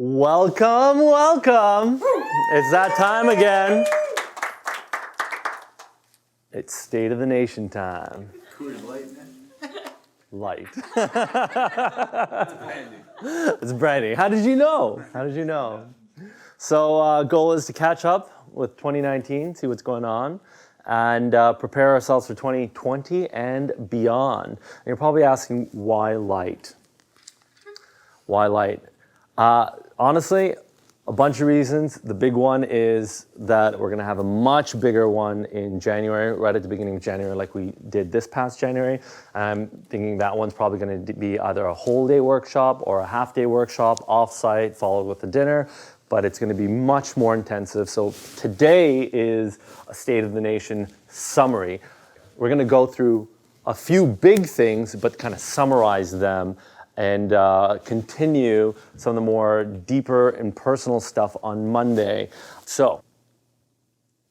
Welcome, welcome. It's that time again. It's State of the Nation time. Coors Light, man. Light. It's brandy. How did you know? How did you know? So goal is to catch up with 2019, see what's going on, and prepare ourselves for 2020 and beyond. And you're probably asking, why light? Why light? Honestly, a bunch of reasons. The big one is that we're going to have a much bigger one in January, right at the beginning of January, like we did this past January. I'm thinking that one's probably going to be either a whole day workshop or a half day workshop off-site, followed with a dinner, but it's going to be much more intensive. So today is a State of the Nation summary. We're going to go through a few big things, but kind of summarize them and continue some of the more deeper and personal stuff on Monday. So,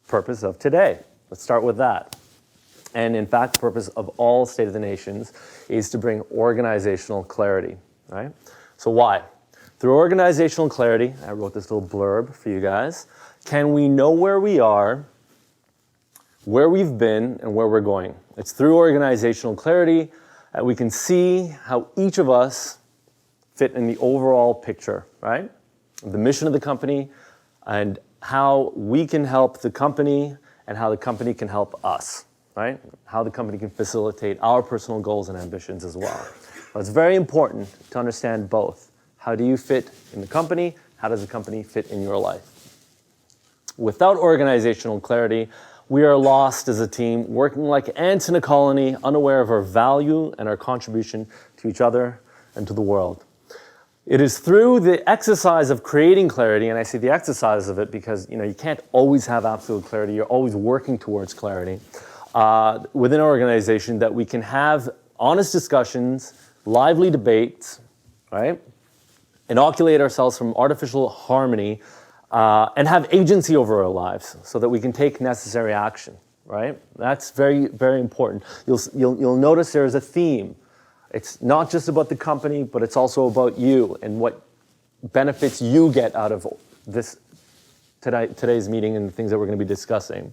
purpose of today. Let's start with that. And in fact, the purpose of all State of the Nations is to bring organizational clarity, right? So why? Through organizational clarity, I wrote this little blurb for you guys, can we know where we are, where we've been, and where we're going? It's through organizational clarity we can see how each of us fit in the overall picture, right? The mission of the company and how we can help the company and how the company can help us, right? How the company can facilitate our personal goals and ambitions as well. But it's very important to understand both. How do you fit in the company? How does the company fit in your life? Without organizational clarity, we are lost as a team, working like ants in a colony, unaware of our value and our contribution to each other and to the world. It is through the exercise of creating clarity, and I say the exercise of it because you can't always have absolute clarity. You're always working towards clarity within our organization, that we can have honest discussions, lively debates, right? Inoculate ourselves from artificial harmony, and have agency over our lives so that we can take necessary action, right? That's very, very important. You'll notice there's a theme. It's not just about the company, but it's also about you and what benefits you get out of today's meeting and the things that we're going to be discussing.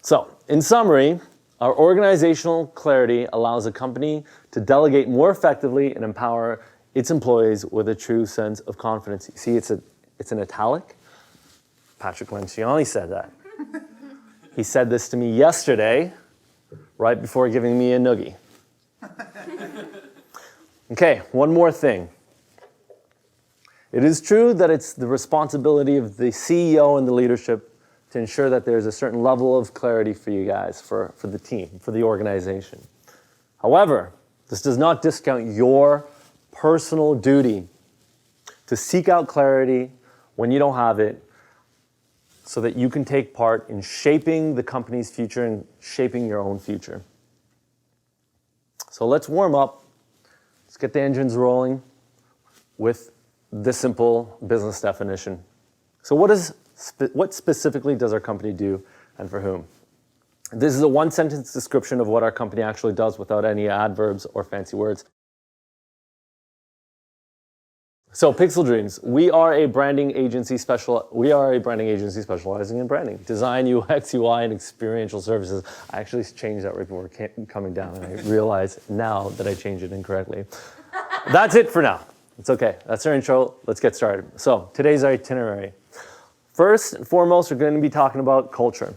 So, in summary, our organizational clarity allows a company to delegate more effectively and empower its employees with a true sense of confidence. You see, it's in italic. Patrick Lencioni said that. He said this to me yesterday, right before giving me a noogie. Okay, one more thing. It is true that it's the responsibility of the CEO and the leadership to ensure that there's a certain level of clarity for you guys, for the team, for the organization. However, this does not discount your personal duty to seek out clarity when you don't have it, so that you can take part in shaping the company's future and shaping your own future. So let's warm up. Let's get the engines rolling with this simple business definition. So what specifically does our company do and for whom? This is a one-sentence description of what our company actually does without any adverbs or fancy words. So, Pixel Dreams, we are a branding agency specializing in branding, design, UX, UI, and experiential services. I actually changed that right before coming down, and I realize now that I changed it incorrectly. That's it for now. It's okay. That's our intro. Let's get started. So, today's itinerary. First and foremost, we're going to be talking about culture,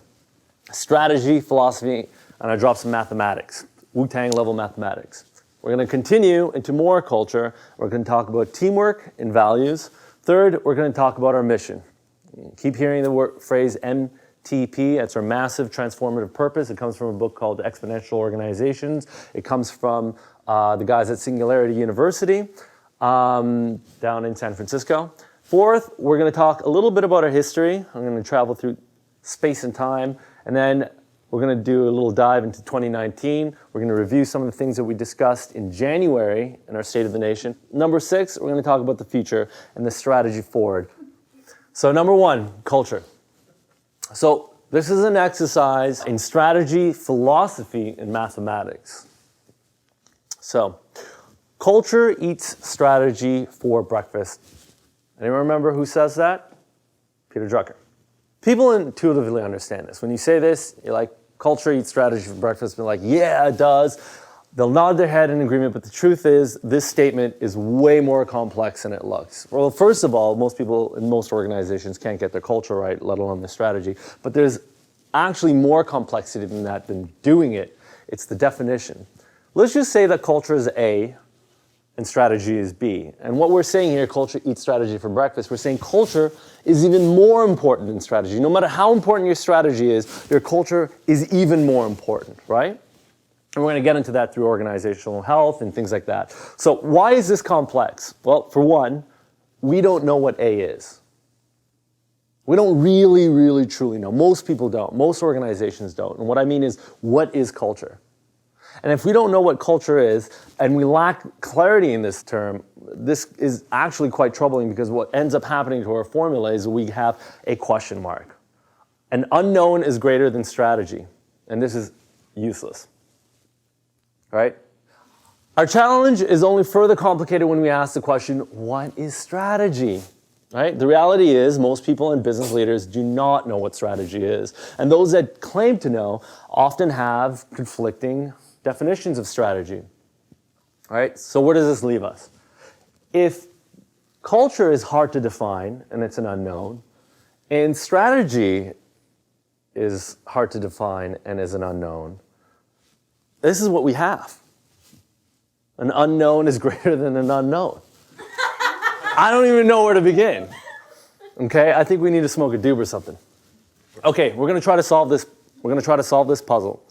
strategy, philosophy, and I dropped some mathematics, Wu-Tang level mathematics. We're going to continue into more culture. We're going to talk about teamwork and values. Third, we're going to talk about our mission. Keep hearing the phrase MTP. That's our massive transformative purpose. It comes from a book called Exponential Organizations. It comes from the guys at Singularity University down in San Francisco. Fourth, we're going to talk a little bit about our history. I'm going to travel through space and time. And then we're going to do a little dive into 2019. We're going to review some of the things that we discussed in January in our State of the Nation. Number 6, we're going to talk about the future and the strategy forward. So number 1, culture. So this is an exercise in strategy, philosophy, and mathematics. So culture eats strategy for breakfast Anyone remember who says that? Peter Drucker. People intuitively understand this. When you say this, you're like, culture eats strategy for breakfast. They're like, yeah, it does. They'll nod their head in agreement, but the truth is, this statement is way more complex than it looks. Well, first of all, most people in most organizations can't get their culture right, let alone their strategy. But there's actually more complexity than that, than doing it. It's the definition. Let's just say that culture is A and strategy is B. And what we're saying here, culture eats strategy for breakfast, we're saying culture is even more important than strategy. No matter how important your strategy is, your culture is even more important, right? And we're going to get into that through organizational health and things like that. So why is this complex? Well, for one, we don't know what A is. We don't really, truly know. Most people don't. Most organizations don't. And what I mean is, what is culture? And if we don't know what culture is, and we lack clarity in this term, this is actually quite troubling, because what ends up happening to our formula is we have a question mark. An unknown is greater than strategy. And this is useless. Right? Our challenge is only further complicated when we ask the question, what is strategy? Right? The reality is most people and business leaders do not know what strategy is. And those that claim to know often have conflicting definitions of strategy. Right? So where does this leave us? If culture is hard to define and it's an unknown, and strategy is hard to define and is an unknown, this is what we have. An unknown is greater than an unknown. I don't even know where to begin. Okay, I think we need to smoke a doob or something. Okay, we're going to try to solve this. We're going to try to solve this puzzle.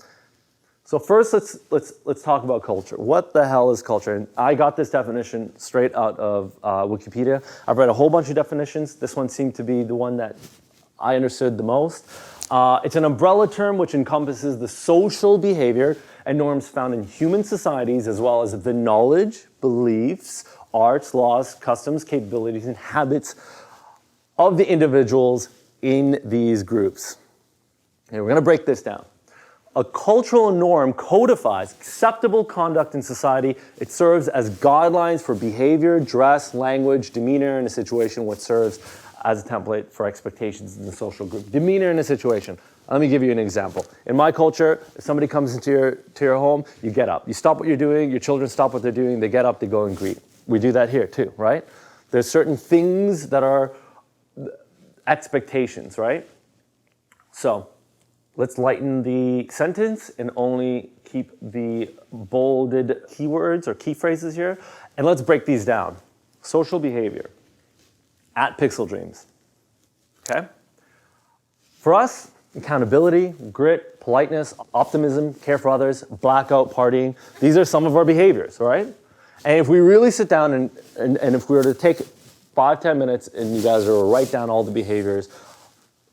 So first, let's talk about culture. What the hell is culture? And I got this definition straight out of Wikipedia. I've read a whole bunch of definitions. This one seemed to be the one that I understood the most. It's an umbrella term which encompasses the social behavior and norms found in human societies, as well as the knowledge, beliefs, arts, laws, customs, capabilities, and habits of the individuals in these groups. Okay, we're going to break this down. A cultural norm codifies acceptable conduct in society. It serves as guidelines for behavior, dress, language, demeanor in a situation, which serves as a template for expectations in the social group. Demeanor in a situation. Let me give you an example. In my culture, if somebody comes into your home, you get up. You stop what you're doing, your children stop what they're doing, they get up, they go and greet. We do that here too, right? There's certain things that are expectations, right? So let's lighten the sentence and only keep the bolded keywords or key phrases here. And let's break these down. Social behavior at Pixel Dreams, okay? For us, accountability, grit, politeness, optimism, care for others, blackout partying, these are some of our behaviors, right? And if we really sit down and if we were to take 5-10 minutes and you guys were to write down all the behaviors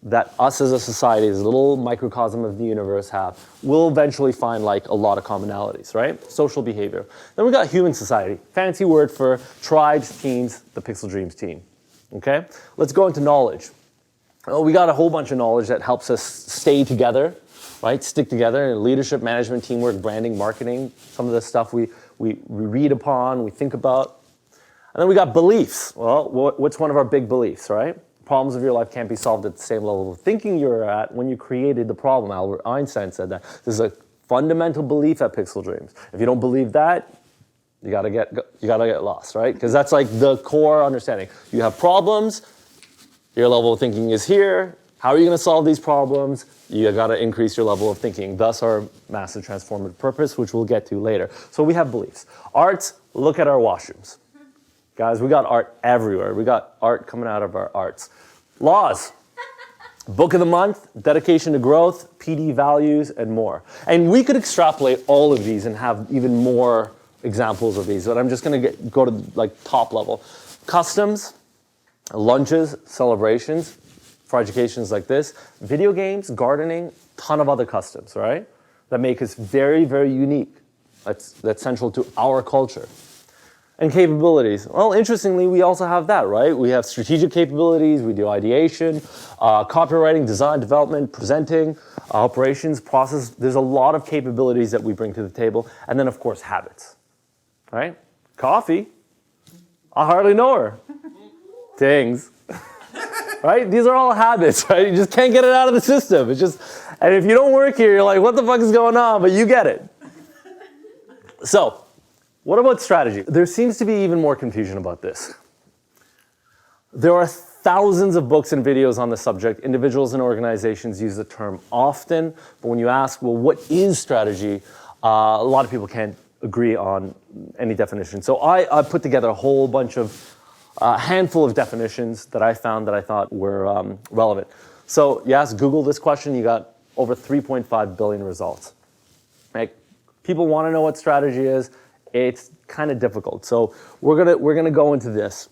that us as a society, as a little microcosm of the universe have, we'll eventually find like a lot of commonalities, right? Social behavior. Then we got human society, fancy word for tribes, teams, the Pixel Dreams team, okay? Let's go into knowledge. Well, we got a whole bunch of knowledge that helps us stay together, right? Stick together, leadership, management, teamwork, branding, marketing, some of the stuff we read upon, we think about. And then we got beliefs. Well, what's one of our big beliefs, right? Problems of your life can't be solved at the same level of thinking you were at when you created the problem. Albert Einstein said that. This is a fundamental belief at Pixel Dreams. If you don't believe that, you gotta get lost, right? Because that's like the core understanding. You have problems, your level of thinking is here. How are you gonna solve these problems? You gotta increase your level of thinking. Thus our massive transformative purpose, which we'll get to later. So we have beliefs. Arts, look at our washrooms. Guys, we got art everywhere. We got art coming out of our arts. Laws. Book of the month, dedication to growth, PD values, and more. And we could extrapolate all of these and have even more examples of these, but I'm just gonna go to like top level. Customs, lunches, celebrations, for educations like this, video games, gardening, ton of other customs, right? That make us very, very unique. That's central to our culture. And capabilities. Well, interestingly, we also have that, right? We have strategic capabilities, we do ideation, copywriting, design, development, presenting, operations, process. There's a lot of capabilities that we bring to the table. And then, of course, habits, right? Coffee. I hardly know her. things, right? These are all habits, right? You just can't get it out of the system. It's just, and if you don't work here, you're like, what the fuck is going on? But you get it. So, what about strategy? There seems to be even more confusion about this. There are thousands of books and videos on the subject. Individuals and organizations use the term often, but when you ask, well, what is strategy? A lot of people can't agree on any definition. So I put together a whole bunch of, handful of definitions that I found that I thought were relevant. So you ask Google this question, you got over 3.5 billion results. Like, people want to know what strategy is. It's kind of difficult. So we're gonna go into this.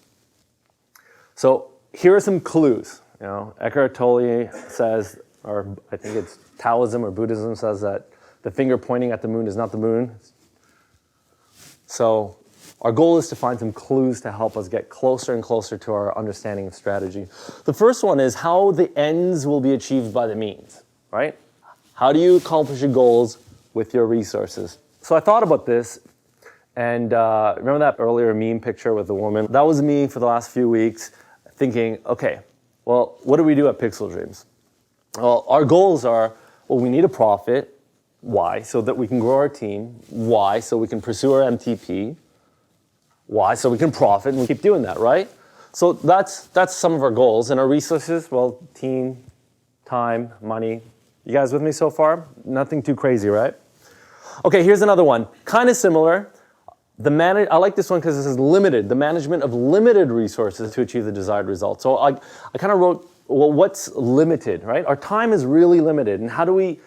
So here are some clues. You know, Eckhart Tolle says, or I think it's Taoism or Buddhism says that the finger pointing at the moon is not the moon. So our goal is to find some clues to help us get closer and closer to our understanding of strategy. The first one is how the ends will be achieved by the means, right? How do you accomplish your goals with your resources? So I thought about this, and remember that earlier meme picture with the woman? That was me for the last few weeks, thinking, okay, well, what do we do at Pixel Dreams? Well, our goals are, well, we need a profit. Why? So that we can grow our team. Why? So we can pursue our MTP. Why? So we can profit, and we keep doing that, right? So that's some of our goals. And our resources, well, team, time, money. You guys with me so far? Nothing too crazy, right? Okay, here's another one. Kind of similar. I like this one because this is limited. The management of limited resources to achieve the desired result. So I kind of wrote, well, what's limited, right? Our time is really limited, and how do we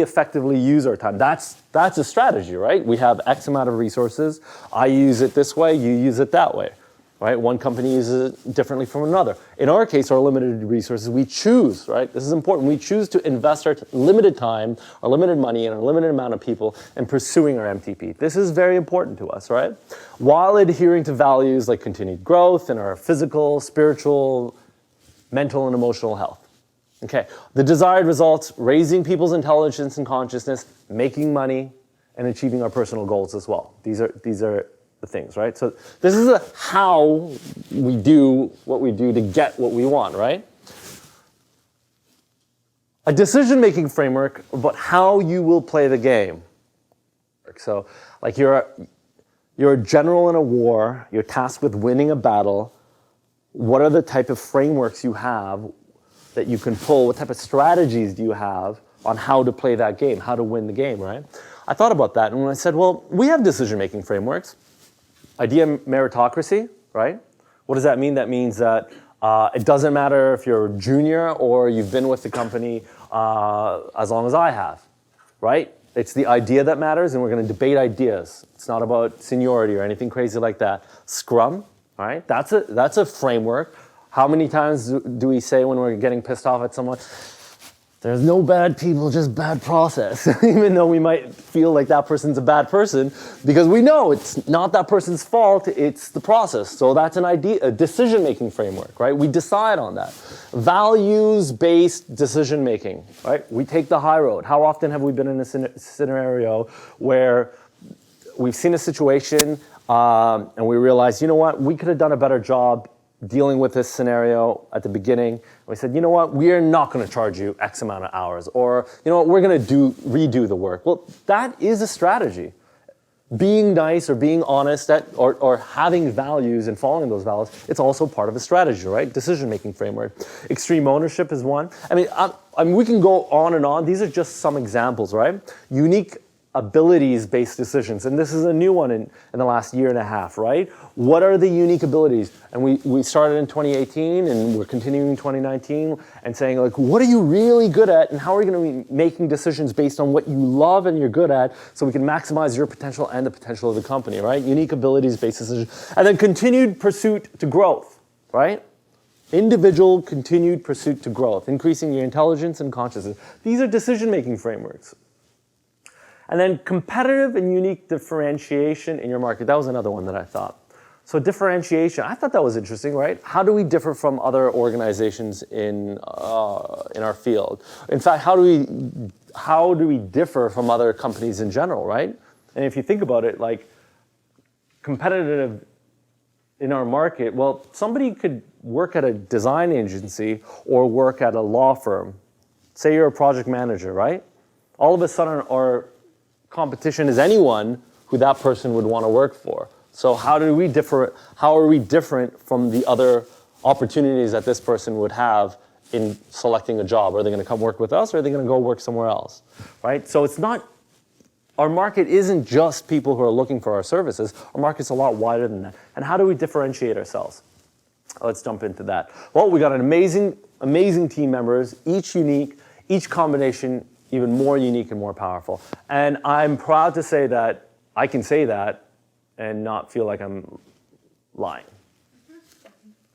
effectively use our time? That's a strategy, right? We have X amount of resources. I use it this way, you use it that way, right? One company uses it differently from another. In our case, our limited resources, we choose, right? This is important. We choose to invest our limited time, our limited money, and our limited amount of people in pursuing our MTP. This is very important to us, right? While adhering to values like continued growth and our physical, spiritual, mental, and emotional health. Okay, the desired results, raising people's intelligence and consciousness, making money, and achieving our personal goals as well. These are the things, right? So this is how we do what we do to get what we want, right? A decision-making framework about how you will play the game. So, like you're a general in a war, you're tasked with winning a battle. What are the type of frameworks you have that you can pull? What type of strategies do you have on how to play that game, how to win the game, right? I thought about that, and when I said, well, we have decision-making frameworks. Idea meritocracy, right? What does that mean? That means that it doesn't matter if you're a junior or you've been with the company as long as I have, right? It's the idea that matters, and we're going to debate ideas. It's not about seniority or anything crazy like that. Scrum, right? That's a framework. How many times do we say when we're getting pissed off at someone, there's no bad people, just bad process, even though we might feel like that person's a bad person, because we know it's not that person's fault, it's the process. So that's an idea, a decision-making framework, right? We decide on that. Values-based decision-making, right? We take the high road. How often have we been in a scenario where we've seen a situation and we realize, you know what, we could have done a better job dealing with this scenario at the beginning. We said, you know what, we are not going to charge you X amount of hours, or you know what, we're going to redo the work. Well, that is a strategy. Being nice or being honest or having values and following those values, it's also part of a strategy, right? Decision-making framework. Extreme ownership is one. I mean, we can go on and on. These are just some examples, right? Unique abilities-based decisions, and this is a new one in the last year and a half, right? What are the unique abilities? And we started in 2018, and we're continuing in 2019, and saying, like, what are you really good at, and how are you going to be making decisions based on what you love and you're good at, so we can maximize your potential and the potential of the company, right? Unique abilities-based decisions. And then continued pursuit to growth, right? Individual continued pursuit to growth, increasing your intelligence and consciousness. These are decision-making frameworks. And then competitive and unique differentiation in your market. That was another one that I thought. So differentiation, I thought that was interesting, right? How do we differ from other organizations in our field? In fact, how do we differ from other companies in general, right? And if you think about it, like competitive in our market, well, somebody could work at a design agency or work at a law firm, say you're a project manager, right? All of a sudden our competition is anyone who that person would want to work for. So how are we different from the other opportunities that this person would have in selecting a job? Are they going to come work with us, or are they going to go work somewhere else, right? So it's not, our market isn't just people who are looking for our services. Our market's a lot wider than that. And how do we differentiate ourselves? Let's jump into that. Well, we got an amazing team members, each unique, each combination even more unique and more powerful. And I'm proud to say that I can say that and not feel like I'm lying.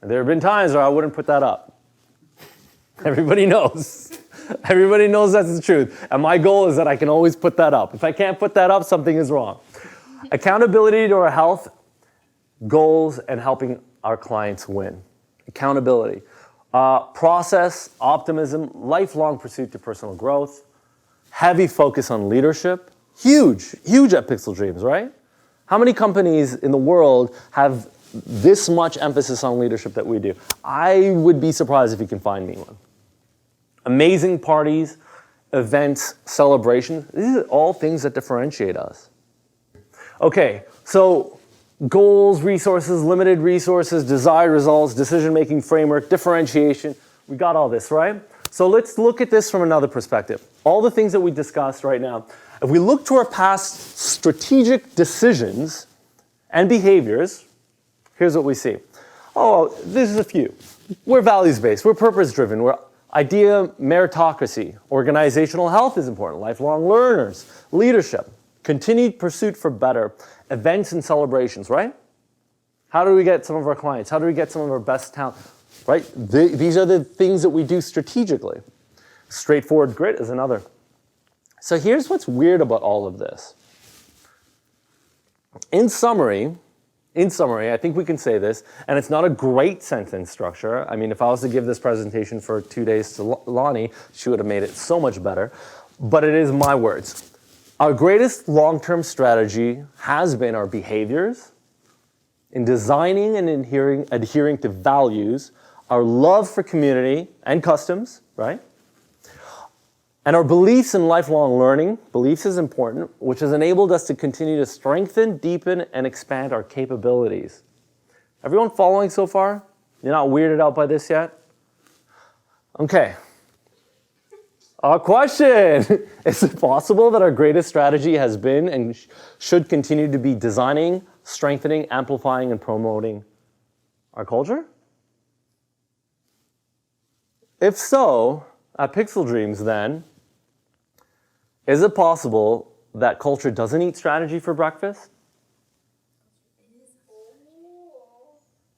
There have been times where I wouldn't put that up. Everybody knows. Everybody knows that's the truth. And my goal is that I can always put that up. If I can't put that up, something is wrong. Accountability to our health, goals, and helping our clients win. Accountability. Process, optimism, lifelong pursuit to personal growth, heavy focus on leadership. Huge at Pixel Dreams, right? How many companies in the world have this much emphasis on leadership that we do? I would be surprised if you can find me one. Amazing parties, events, celebrations. These are all things that differentiate us. Okay, so goals, resources, limited resources, desired results, decision-making framework, differentiation. We got all this, right? So let's look at this from another perspective. All the things that we discussed right now, if we look to our past strategic decisions and behaviors, here's what we see. Oh, this is a few. We're values-based, we're purpose-driven, we're idea meritocracy, organizational health is important, lifelong learners, leadership, continued pursuit for better, events and celebrations, right? How do we get some of our clients? How do we get some of our best talent? Right? These are the things that we do strategically. Straightforward grit is another. So here's what's weird about all of this. In summary, I think we can say this, and it's not a great sentence structure. I mean, if I was to give this presentation for 2 days to Lonnie, she would have made it so much better. But it is my words. Our greatest long-term strategy has been our behaviors in designing and adhering to values, our love for community and customs, right? And our beliefs in lifelong learning, beliefs is important, which has enabled us to continue to strengthen, deepen, and expand our capabilities. Everyone following so far? You're not weirded out by this yet? Okay. Our question, is it possible that our greatest strategy has been and should continue to be designing, strengthening, amplifying, and promoting our culture? If so, at Pixel Dreams then, is it possible that culture doesn't eat strategy for breakfast?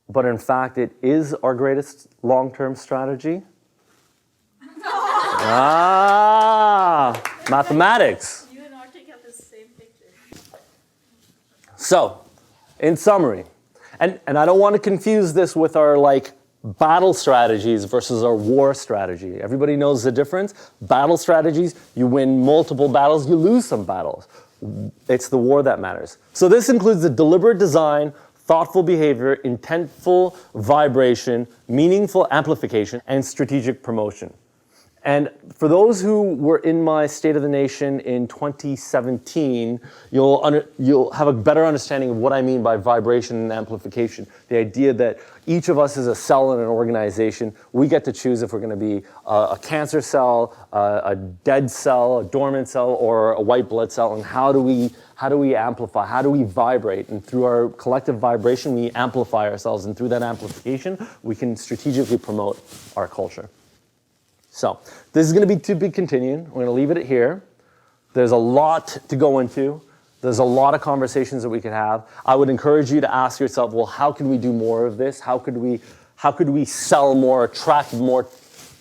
But in fact, it is our greatest long-term strategy? Mathematics. You and Arctic have the same picture. So, in summary, and I don't want to confuse this with our battle strategies versus our war strategy. Everybody knows the difference. Battle strategies, you win multiple battles, you lose some battles. It's the war that matters. So this includes the deliberate design, thoughtful behavior, intentful vibration, meaningful amplification, and strategic promotion. And for those who were in my State of the Nation in 2017, you'll have a better understanding of what I mean by vibration and amplification. The idea that each of us is a cell in an organization. We get to choose if we're going to be a cancer cell, a dead cell, a dormant cell, or a white blood cell. And how do we amplify? How do we vibrate? And through our collective vibration, we amplify ourselves. And through that amplification, we can strategically promote our culture. So this is going to be continued. We're going to leave it here. There's a lot to go into. There's a lot of conversations that we could have. I would encourage you to ask yourself, well, how can we do more of this? How could we sell more, attract more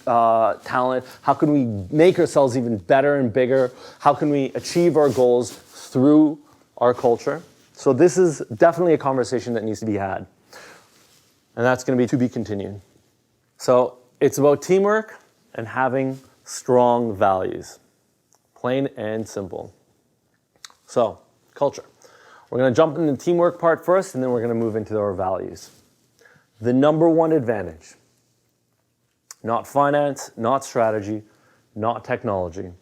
talent? How can we make ourselves even better and bigger? How can we achieve our goals through our culture? So this is definitely a conversation that needs to be had. And that's going to be continued. So it's about teamwork and having strong values. Plain and simple. So, culture. We're going to jump into the teamwork part first, and then we're going to move into our values. the number one advantage, not finance, not strategy, not technology.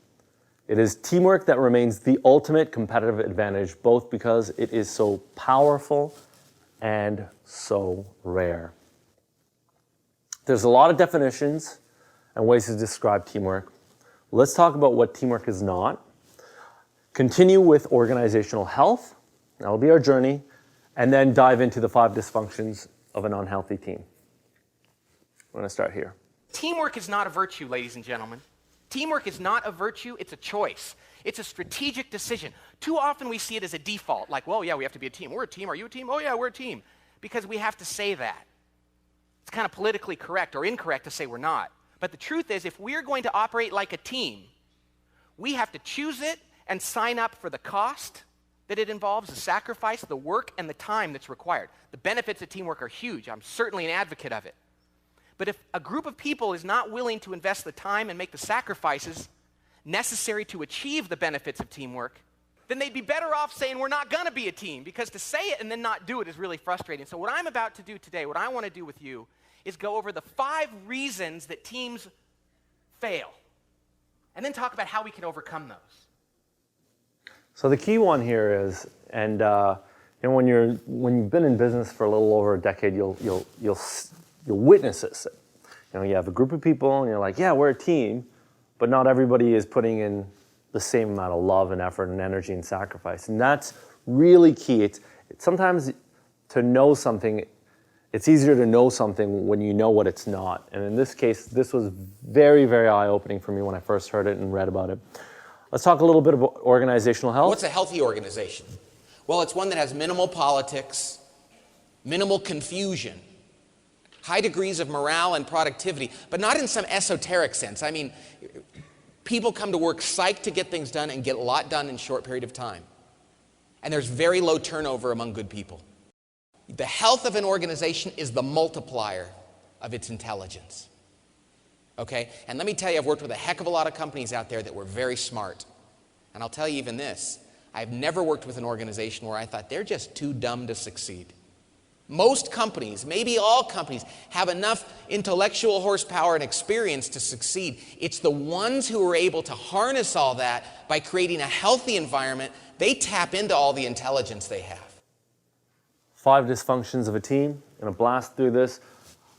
It is teamwork that remains the ultimate competitive advantage, both because it is so powerful and so rare. There's a lot of definitions and ways to describe teamwork. Let's talk about what teamwork is not. Continue with organizational health. That'll be our journey. And then dive into the 5 dysfunctions of an unhealthy team. I'm going to start here. Teamwork is not a virtue, ladies and gentlemen. Teamwork is not a virtue, it's a choice. It's a strategic decision. Too often we see it as a default, like, well, yeah, we have to be a team. We're a team. Are you a team? Oh, yeah, we're a team. Because we have to say that. It's kind of politically correct or incorrect to say we're not. But the truth is, if we're going to operate like a team, we have to choose it and sign up for the cost that it involves, the sacrifice, the work, and the time that's required. The benefits of teamwork are huge. I'm certainly an advocate of it. But if a group of people is not willing to invest the time and make the sacrifices necessary to achieve the benefits of teamwork, then they'd be better off saying we're not going to be a team, because to say it and then not do it is really frustrating. So what I'm about to do today, what I want to do with you, is go over the 5 reasons that teams fail, and then talk about how we can overcome those. So the key one here is, and when you've been in business for a little over a decade, you'll witness this. You have a group of people, and you're like, yeah, we're a team, but not everybody is putting in the same amount of love and effort and energy and sacrifice, and that's really key. It's sometimes to know something. It's easier to know something when you know what it's not. And in this case, this was very, very eye-opening for me when I first heard it and read about it. Let's talk a little bit about organizational health. What's a healthy organization? Well, it's one that has minimal politics, minimal confusion, high degrees of morale and productivity, but not in some esoteric sense. I mean, people come to work psyched to get things done and get a lot done in a short period of time. And there's very low turnover among good people. The health of an organization is the multiplier of its intelligence. Okay? And let me tell you, I've worked with a heck of a lot of companies out there that were very smart. And I'll tell you even this, I've never worked with an organization where I thought they're just too dumb to succeed. Most companies, maybe all companies, have enough intellectual horsepower and experience to succeed. It's the ones who are able to harness all that by creating a healthy environment. They tap into all the intelligence they have. 5 dysfunctions of a team. I'm going to blast through this.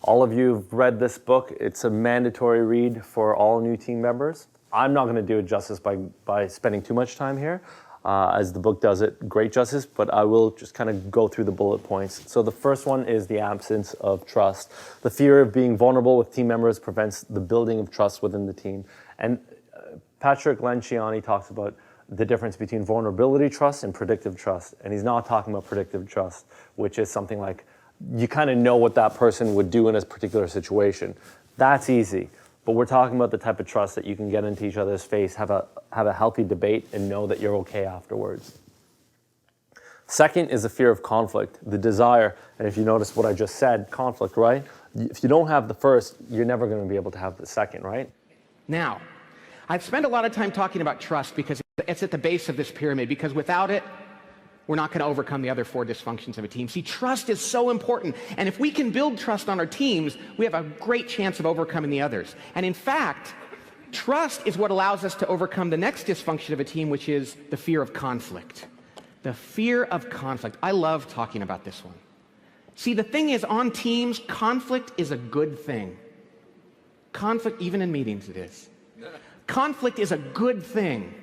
All of you have read this book. It's a mandatory read for all new team members. I'm not going to do it justice by spending too much time here, as the book does it great justice, but I will just kind of go through the bullet points. So the first one is the absence of trust. The fear of being vulnerable with team members prevents the building of trust within the team. And Patrick Lenciani talks about the difference between vulnerability trust and predictive trust. And he's not talking about predictive trust, which is something like you kind of know what that person would do in a particular situation. That's easy. But we're talking about the type of trust that you can get into each other's face, have a healthy debate, and know that you're okay afterwards. Second is the fear of conflict, the desire, and if you notice what I just said, conflict, right? If you don't have the first, you're never going to be able to have the second, right? Now, I've spent a lot of time talking about trust because it's at the base of this pyramid, because without it, we're not going to overcome the other 4 dysfunctions of a team. See, trust is so important, and if we can build trust on our teams, we have a great chance of overcoming the others. And in fact, trust is what allows us to overcome the next dysfunction of a team, which is the fear of conflict. The fear of conflict. I love talking about this one. See, the thing is, on teams, conflict is a good thing. Conflict, even in meetings, it is. Conflict is a good thing.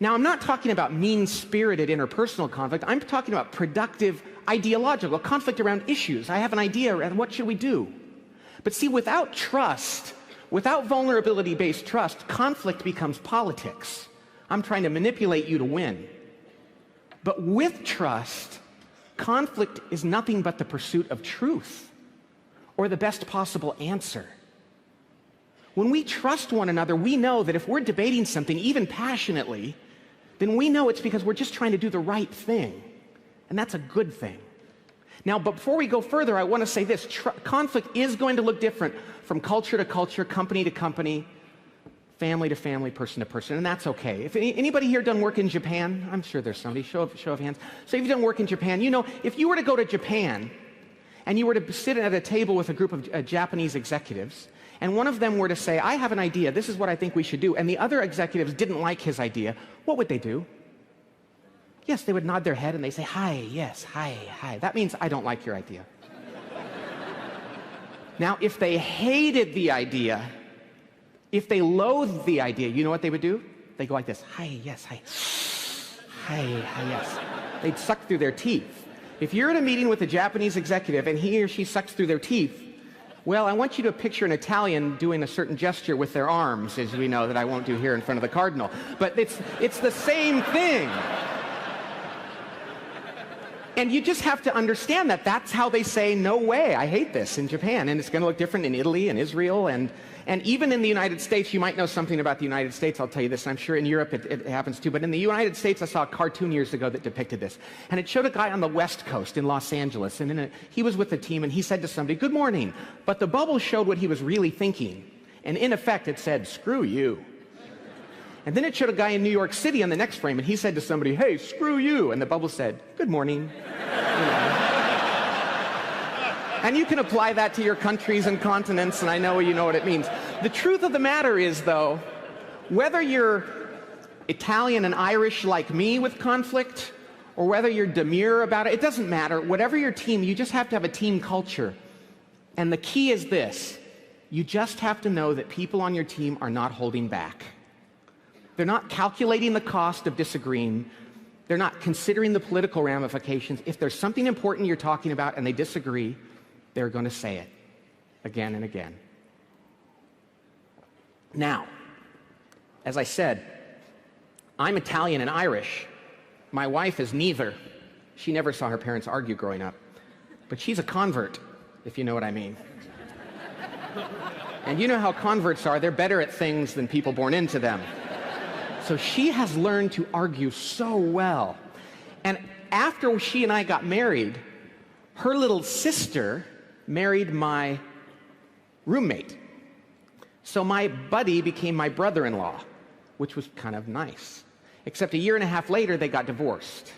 Now, I'm not talking about mean-spirited interpersonal conflict. I'm talking about productive, ideological conflict around issues. I have an idea, and what should we do? But see, without trust, without vulnerability-based trust, conflict becomes politics. I'm trying to manipulate you to win. But with trust, conflict is nothing but the pursuit of truth or the best possible answer. When we trust one another, we know that if we're debating something, even passionately, then we know it's because we're just trying to do the right thing. And that's a good thing. Now, but before we go further, I want to say this. Conflict is going to look different from culture to culture, company to company, family to family, person to person, and that's okay. If anybody here done work in Japan? I'm sure there's somebody. Show of hands. So if you've done work in Japan, you know, if you were to go to Japan and you were to sit at a table with a group of Japanese executives, and one of them were to say, I have an idea, this is what I think we should do, and the other executives didn't like his idea, what would they do? Yes, they would nod their head and they say, hi, yes, hi, hi. That means I don't like your idea. Now, if they hated the idea, if they loathed the idea, you know what they would do? They go like this, hi, yes, hi, hi, hi, yes. They'd suck through their teeth. If you're at a meeting with a Japanese executive and he or she sucks through their teeth, well, I want you to picture an Italian doing a certain gesture with their arms, as we know that I won't do here in front of the cardinal. But it's the same thing. And you just have to understand that that's how they say, no way, I hate this in Japan. And it's going to look different in Italy and Israel. And even in the United States, you might know something about the United States, I'll tell you this. I'm sure in Europe it happens too. But in the United States, I saw a cartoon years ago that depicted this. And it showed a guy on the West Coast in Los Angeles. And he was with the team, and he said to somebody, good morning. But the bubble showed what he was really thinking. And in effect, it said, screw you. And then it showed a guy in New York City on the next frame, and he said to somebody, hey, screw you. And the bubble said, good morning. And you can apply that to your countries and continents, and I know you know what it means. The truth of the matter is, though, whether you're Italian and Irish like me with conflict, or whether you're demure about it, it doesn't matter. Whatever your team, you just have to have a team culture. And the key is this. You just have to know that people on your team are not holding back. They're not calculating the cost of disagreeing. They're not considering the political ramifications. If there's something important you're talking about and they disagree, they're going to say it again and again. Now, as I said, I'm Italian and Irish. My wife is neither. She never saw her parents argue growing up. But she's a convert, if you know what I mean. And you know how converts are. They're better at things than people born into them. So she has learned to argue so well. And after she and I got married, her little sister married my roommate. So my buddy became my brother-in-law, which was kind of nice. Except a year and a half later, they got divorced.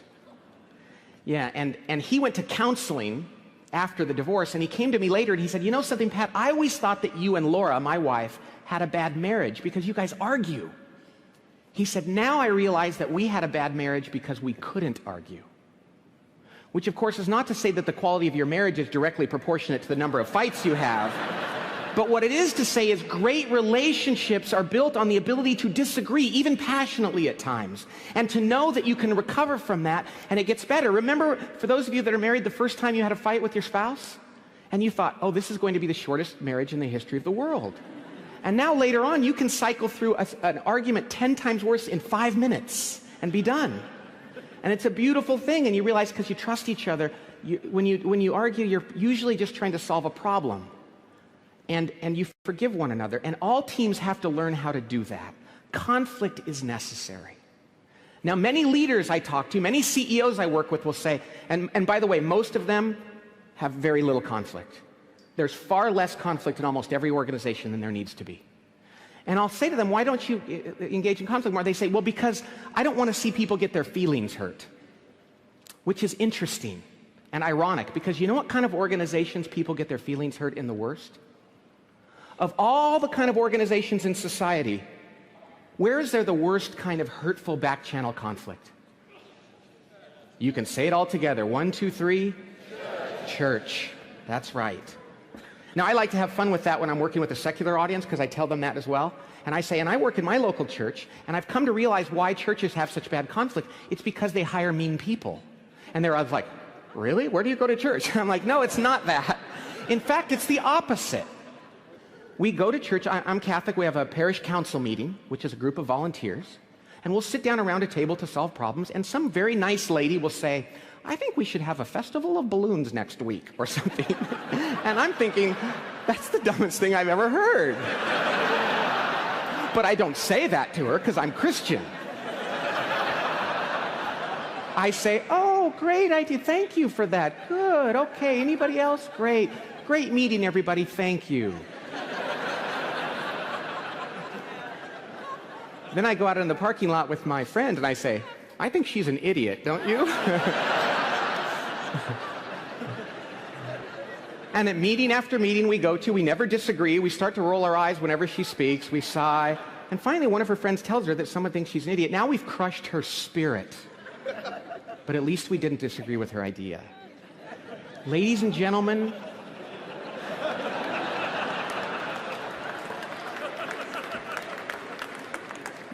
Yeah, and he went to counseling after the divorce, and he came to me later and he said, you know something, Pat, I always thought that you and Laura, my wife, had a bad marriage because you guys argue. He said, now I realize that we had a bad marriage because we couldn't argue. Which, of course, is not to say that the quality of your marriage is directly proportionate to the number of fights you have. But what it is to say is great relationships are built on the ability to disagree, even passionately at times, and to know that you can recover from that, and it gets better. Remember, for those of you that are married, the first time you had a fight with your spouse, and you thought, oh, this is going to be the shortest marriage in the history of the world. And now later on, you can cycle through an argument 10 times worse in 5 minutes and be done. And it's a beautiful thing, and you realize because you trust each other, when you argue, you're usually just trying to solve a problem. And you forgive one another. And all teams have to learn how to do that. Conflict is necessary. Now, many leaders I talk to, many CEOs I work with will say, and by the way, most of them have very little conflict. There's far less conflict in almost every organization than there needs to be. And I'll say to them, why don't you engage in conflict more? They say, well, because I don't want to see people get their feelings hurt. Which is interesting and ironic, because you know what kind of organizations people get their feelings hurt in the worst? Of all the kind of organizations in society, where is there the worst kind of hurtful back-channel conflict? You can say it all together. 1, 2, 3. Church. That's right. Now, I like to have fun with that when I'm working with a secular audience, because I tell them that as well. And I say, and I work in my local church, and I've come to realize why churches have such bad conflict. It's because they hire mean people. And they're like, really? Where do you go to church? And I'm like, no, it's not that. In fact, it's the opposite. We go to church. I'm Catholic. We have a parish council meeting, which is a group of volunteers. And we'll sit down around a table to solve problems. And some very nice lady will say, I think we should have a festival of balloons next week or something. And I'm thinking, that's the dumbest thing I've ever heard. But I don't say that to her because I'm Christian. I say, oh, great idea. Thank you for that. Good. Okay. Anybody else? Great. Great meeting, everybody. Thank you. Then I go out in the parking lot with my friend and I say, I think she's an idiot, don't you? And at meeting after meeting we go to, we never disagree. We start to roll our eyes whenever she speaks. We sigh. And finally, one of her friends tells her that someone thinks she's an idiot. Now we've crushed her spirit. But at least we didn't disagree with her idea. Ladies and gentlemen,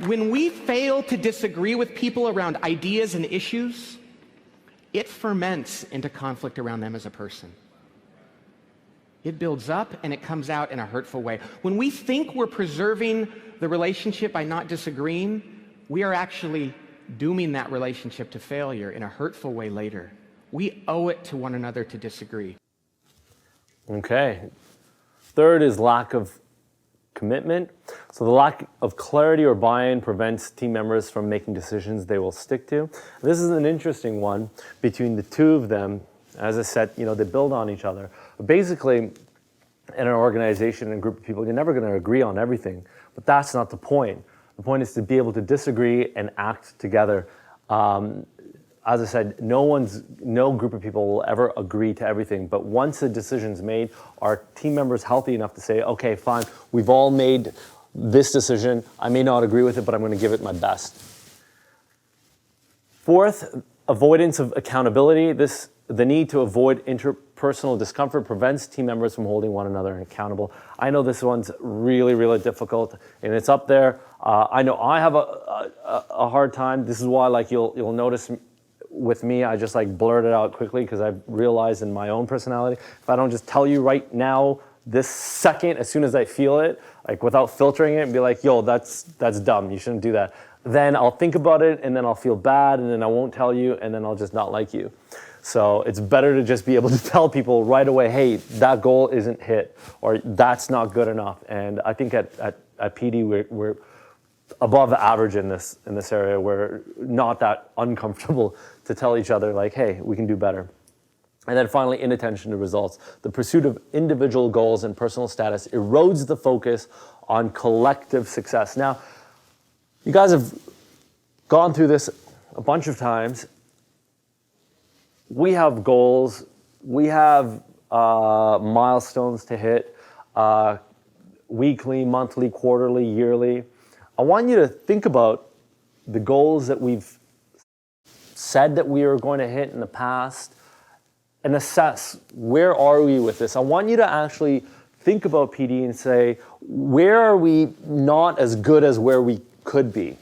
when we fail to disagree with people around ideas and issues, it ferments into conflict around them as a person. It builds up and it comes out in a hurtful way. When we think we're preserving the relationship by not disagreeing, we are actually dooming that relationship to failure in a hurtful way later. We owe it to one another to disagree. Okay. Third is lack of commitment. So the lack of clarity or buy-in prevents team members from making decisions they will stick to. This is an interesting one between the two of them. As I said, they build on each other. But basically, in an organization and a group of people, you're never going to agree on everything. But that's not the point. The point is to be able to disagree and act together. As I said, no group of people will ever agree to everything. But once a decision's made, are team members healthy enough to say, okay, fine, we've all made this decision. I may not agree with it, but I'm going to give it my best. Fourth, avoidance of accountability. The need to avoid interpersonal discomfort prevents team members from holding one another accountable. I know this one's really, really difficult, and it's up there. I know I have a hard time. This is why, you'll notice with me, I just blurt it out quickly because I've realized in my own personality, if I don't just tell you right now, this second, as soon as I feel it, without filtering it and be like, yo, that's dumb, you shouldn't do that. Then I'll think about it, and then I'll feel bad, and then I won't tell you, and then I'll just not like you. So it's better to just be able to tell people right away, hey, that goal isn't hit, or that's not good enough. And I think at PD, we're above average in this area. We're not that uncomfortable to tell each other, hey, we can do better. And then finally, inattention to results. The pursuit of individual goals and personal status erodes the focus on collective success. Now, you guys have gone through this a bunch of times. We have goals, we have milestones to hit, weekly, monthly, quarterly, yearly. I want you to think about the goals that we've said that we are going to hit in the past and assess, where are we with this? I want you to actually think about PD and say, where are we not as good as where we could be?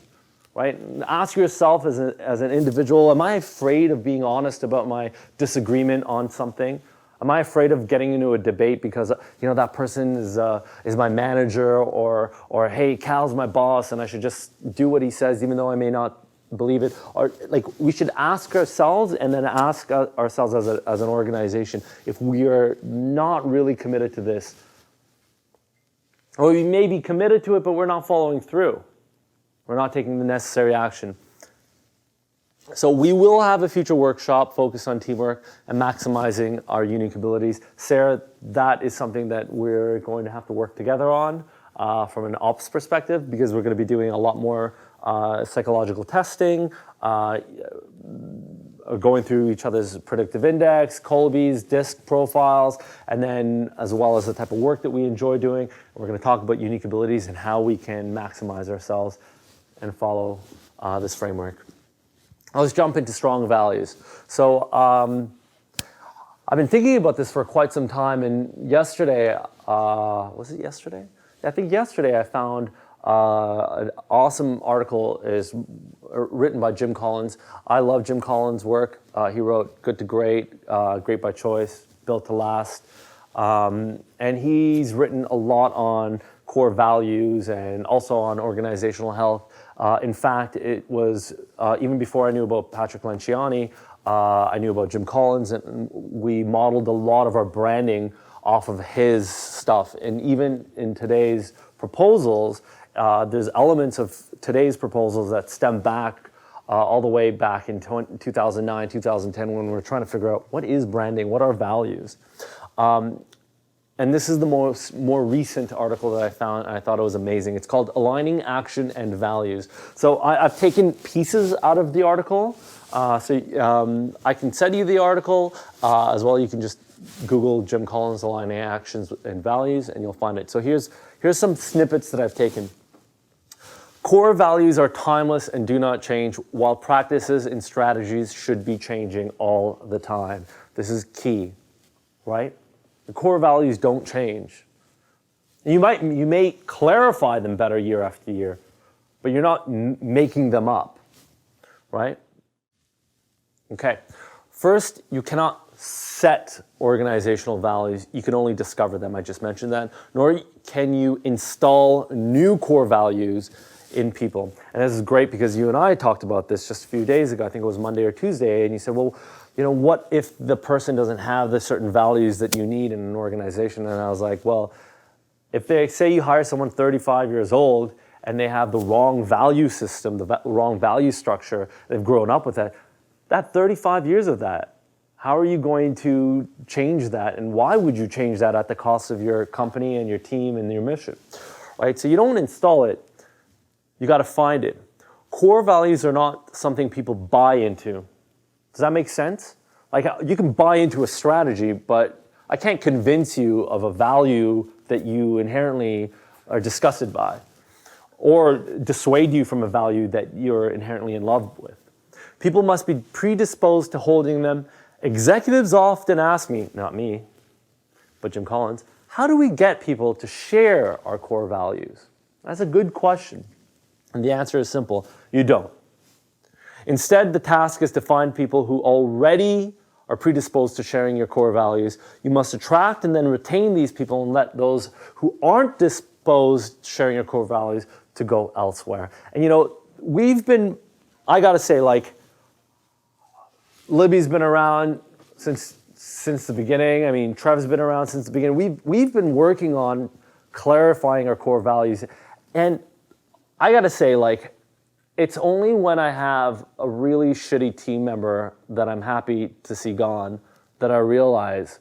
Right? Ask yourself as an individual, am I afraid of being honest about my disagreement on something? Am I afraid of getting into a debate because that person is my manager, or hey, Cal's my boss and I should just do what he says even though I may not believe it? Or we should ask ourselves, and then ask ourselves as an organization, if we are not really committed to this, or we may be committed to it but we're not following through. We're not taking the necessary action. So we will have a future workshop focused on teamwork and maximizing our unique abilities. Sarah, that is something that we're going to have to work together on from an ops perspective, because we're going to be doing a lot more psychological testing, going through each other's predictive index, Colby's, DISC profiles, and then as well as the type of work that we enjoy doing. We're going to talk about unique abilities and how we can maximize ourselves and follow this framework. Let's jump into strong values. So I've been thinking about this for quite some time, and yesterday, was it yesterday? I think yesterday I found an awesome article is written by Jim Collins. I love Jim Collins' work. He wrote Good to Great, Great by Choice, Built to Last. And he's written a lot on core values and also on organizational health. In fact, it was even before I knew about Patrick Lenciani, I knew about Jim Collins, and we modeled a lot of our branding off of his stuff. And even in today's proposals, there's elements of today's proposals that stem back all the way back in 2009, 2010, when we were trying to figure out what is branding, what are values. And this is the more recent article that I found, and I thought it was amazing. It's called Aligning Action and Values. So I've taken pieces out of the article. I can send you the article as well. You can just Google Jim Collins aligning actions and values, and you'll find it. So here's some snippets that I've taken. Core values are timeless and do not change, while practices and strategies should be changing all the time. This is key, right? The core values don't change. You may clarify them better year after year, but you're not making them up, right? Okay. First, you cannot set organizational values. You can only discover them. I just mentioned that. Nor can you install new core values in people. And this is great because you and I talked about this just a few days ago. I think it was Monday or Tuesday. And you said, well, what if the person doesn't have the certain values that you need in an organization? And I was like, well, if they say you hire someone 35 years old and they have the wrong value system, the wrong value structure, they've grown up with that 35 years of that, how are you going to change that? And why would you change that at the cost of your company and your team and your mission, right? So you don't install it, you got to find it. Core values are not something people buy into. Does that make sense? Like, you can buy into a strategy, but I can't convince you of a value that you inherently are disgusted by, or dissuade you from a value that you're inherently in love with. People must be predisposed to holding them. Executives often ask me, not me, but Jim Collins, how do we get people to share our core values? That's a good question. And the answer is simple, you don't. Instead, the task is to find people who already are predisposed to sharing your core values. You must attract and then retain these people and let those who aren't disposed to sharing your core values to go elsewhere. And I gotta say, like, Libby's been around since the beginning. I mean, Trev's been around since the beginning. We've been working on clarifying our core values. And I gotta say, like, it's only when I have a really shitty team member that I'm happy to see gone that I realize,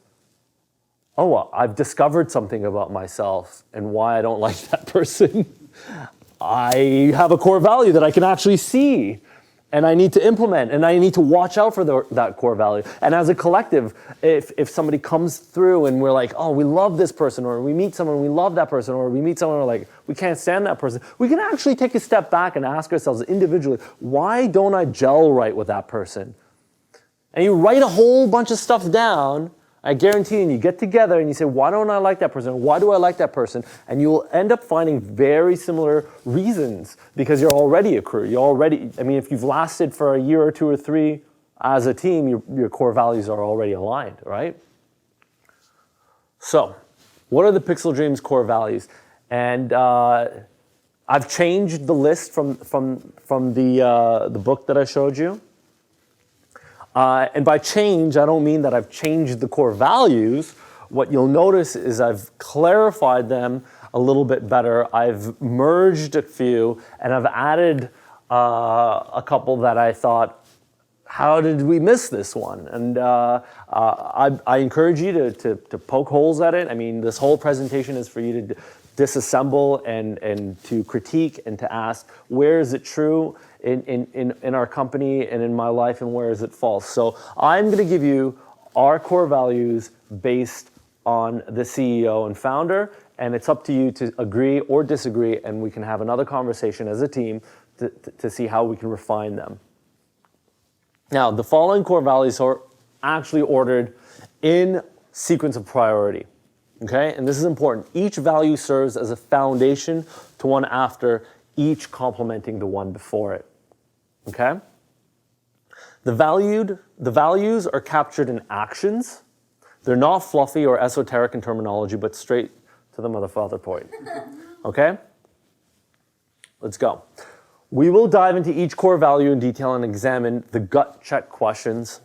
oh, I've discovered something about myself and why I don't like that person. I have a core value that I can actually see and I need to implement, and I need to watch out for that core value. And as a collective, if somebody comes through and we're like, oh, we love this person, or we meet someone, we love that person, or we meet someone, we're like, we can't stand that person, we can actually take a step back and ask ourselves individually, why don't I gel right with that person? And you write a whole bunch of stuff down, I guarantee you, and you get together and you say, why don't I like that person? Why do I like that person? And you will end up finding very similar reasons because you're already a crew. If you've lasted for a year or two or three as a team, your core values are already aligned, right? So, what are the Pixel Dreams core values? And I've changed the list from the book that I showed you. And by change, I don't mean that I've changed the core values. What you'll notice is I've clarified them a little bit better. I've merged a few, and I've added a couple that I thought, how did we miss this one? And I encourage you to poke holes at it. I mean, this whole presentation is for you to disassemble and to critique and to ask, where is it true in our company and in my life, and where is it false? So I'm going to give you our core values based on the CEO and founder, and it's up to you to agree or disagree, and we can have another conversation as a team to see how we can refine them. Now, the following core values are actually ordered in sequence of priority. Okay, and this is important. Each value serves as a foundation to one after, each complementing the one before it. Okay? The values are captured in actions. They're not fluffy or esoteric in terminology, but straight to the motherfather point. Okay? Let's go. We will dive into each core value in detail and examine the gut check questions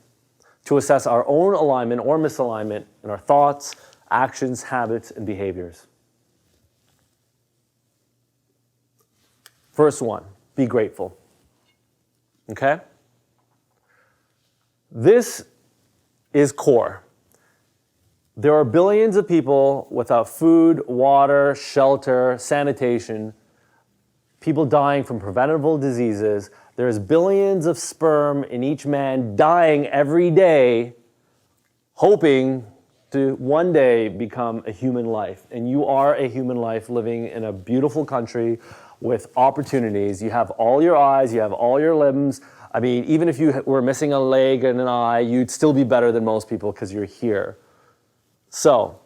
to assess our own alignment or misalignment in our thoughts, actions, habits, and behaviors. First one, be grateful. Okay? This is core. There are billions of people without food, water, shelter, sanitation, people dying from preventable diseases. There's billions of sperm in each man dying every day, hoping to one day become a human life. And you are a human life living in a beautiful country with opportunities. You have all your eyes, you have all your limbs. I mean, even if you were missing a leg and an eye, you'd still be better than most people because you're here. So,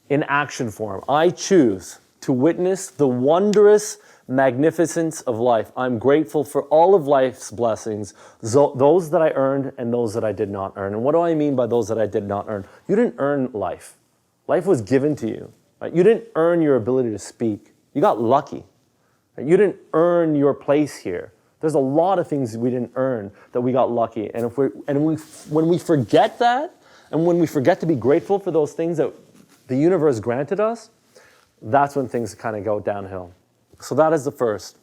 in action form, I choose to witness the wondrous magnificence of life. I'm grateful for all of life's blessings, those that I earned and those that I did not earn. And what do I mean by those that I did not earn? You didn't earn life. Life was given to you. Right? You didn't earn your ability to speak. You got lucky. Right? You didn't earn your place here. There's a lot of things we didn't earn that we got lucky. And when we forget that, and when we forget to be grateful for those things that the universe granted us, that's when things kind of go downhill. So that is the first.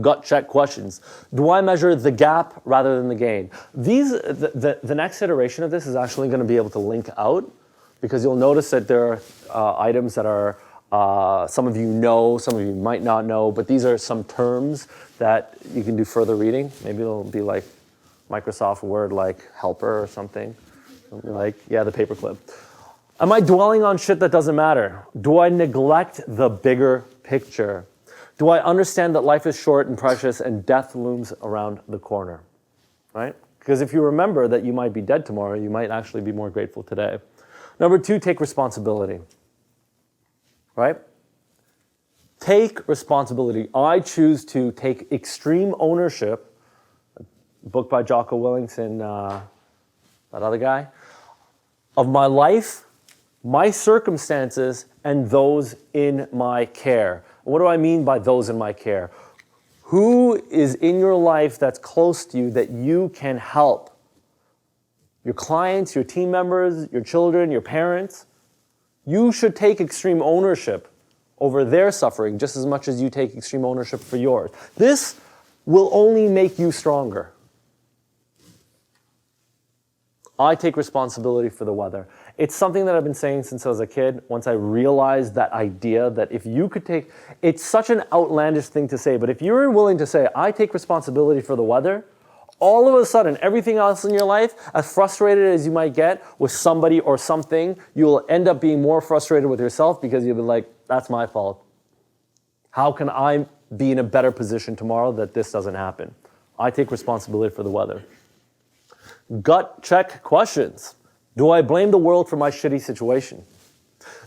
Gut check questions. Do I measure the gap rather than the gain? The next iteration of this is actually going to be able to link out, because you'll notice that there are items that are, some of you know, some of you might not know, but these are some terms that you can do further reading. Maybe it'll be like Microsoft Word, like helper or something. Like, yeah, the paperclip. Am I dwelling on shit that doesn't matter? Do I neglect the bigger picture? Do I understand that life is short and precious and death looms around the corner? Right? Because if you remember that you might be dead tomorrow, you might actually be more grateful today. Number 2, take responsibility. Right? Take responsibility. I choose to take extreme ownership. A book by Jocko Willington, that other guy, of my life, my circumstances, and those in my care. What do I mean by those in my care? Who is in your life that's close to you that you can help? Your clients, your team members, your children, your parents. You should take extreme ownership over their suffering just as much as you take extreme ownership for yours. This will only make you stronger. I take responsibility for the weather. It's something that I've been saying since I was a kid. Once I realized that idea that if you could take, it's such an outlandish thing to say, but if you're willing to say, I take responsibility for the weather, all of a sudden, everything else in your life, as frustrated as you might get with somebody or something, you'll end up being more frustrated with yourself because you'll be like, that's my fault. How can I be in a better position tomorrow that this doesn't happen? I take responsibility for the weather. Gut check questions. Do I blame the world for my shitty situation?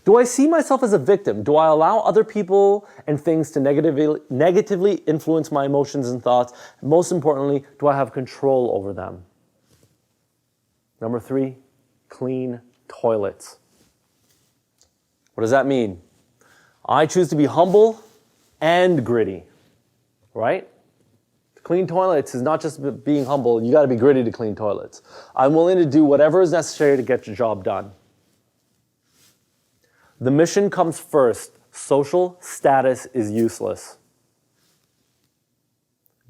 Do I see myself as a victim? Do I allow other people and things to negatively influence my emotions and thoughts? And most importantly, do I have control over them? Number 3, clean toilets. What does that mean? I choose to be humble and gritty, right? Clean toilets is not just being humble. You got to be gritty to clean toilets. I'm willing to do whatever is necessary to get the job done. The mission comes first. Social status is useless.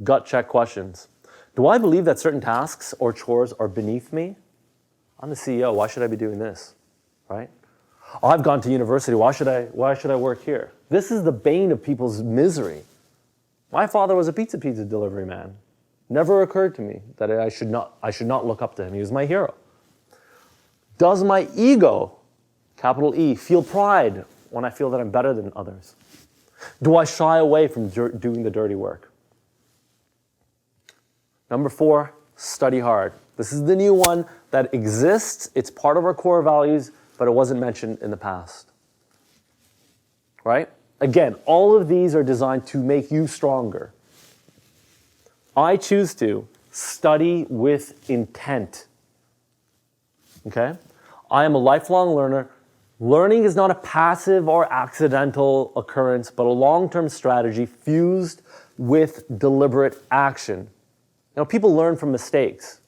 Gut check questions. Do I believe that certain tasks or chores are beneath me? I'm the CEO. Why should I be doing this? Right? Oh, I've gone to university. Why should I work here? This is the bane of people's misery. My father was a pizza delivery man. Never occurred to me that I should not look up to him. He was my hero. Does my ego, capital E, feel pride when I feel that I'm better than others? Do I shy away from doing the dirty work? Number 4, study hard. This is the new one that exists. It's part of our core values, but it wasn't mentioned in the past. Right? Again, all of these are designed to make you stronger. I choose to study with intent. Okay? I am a lifelong learner. Learning is not a passive or accidental occurrence, but a long-term strategy fused with deliberate action. You know, people learn from mistakes.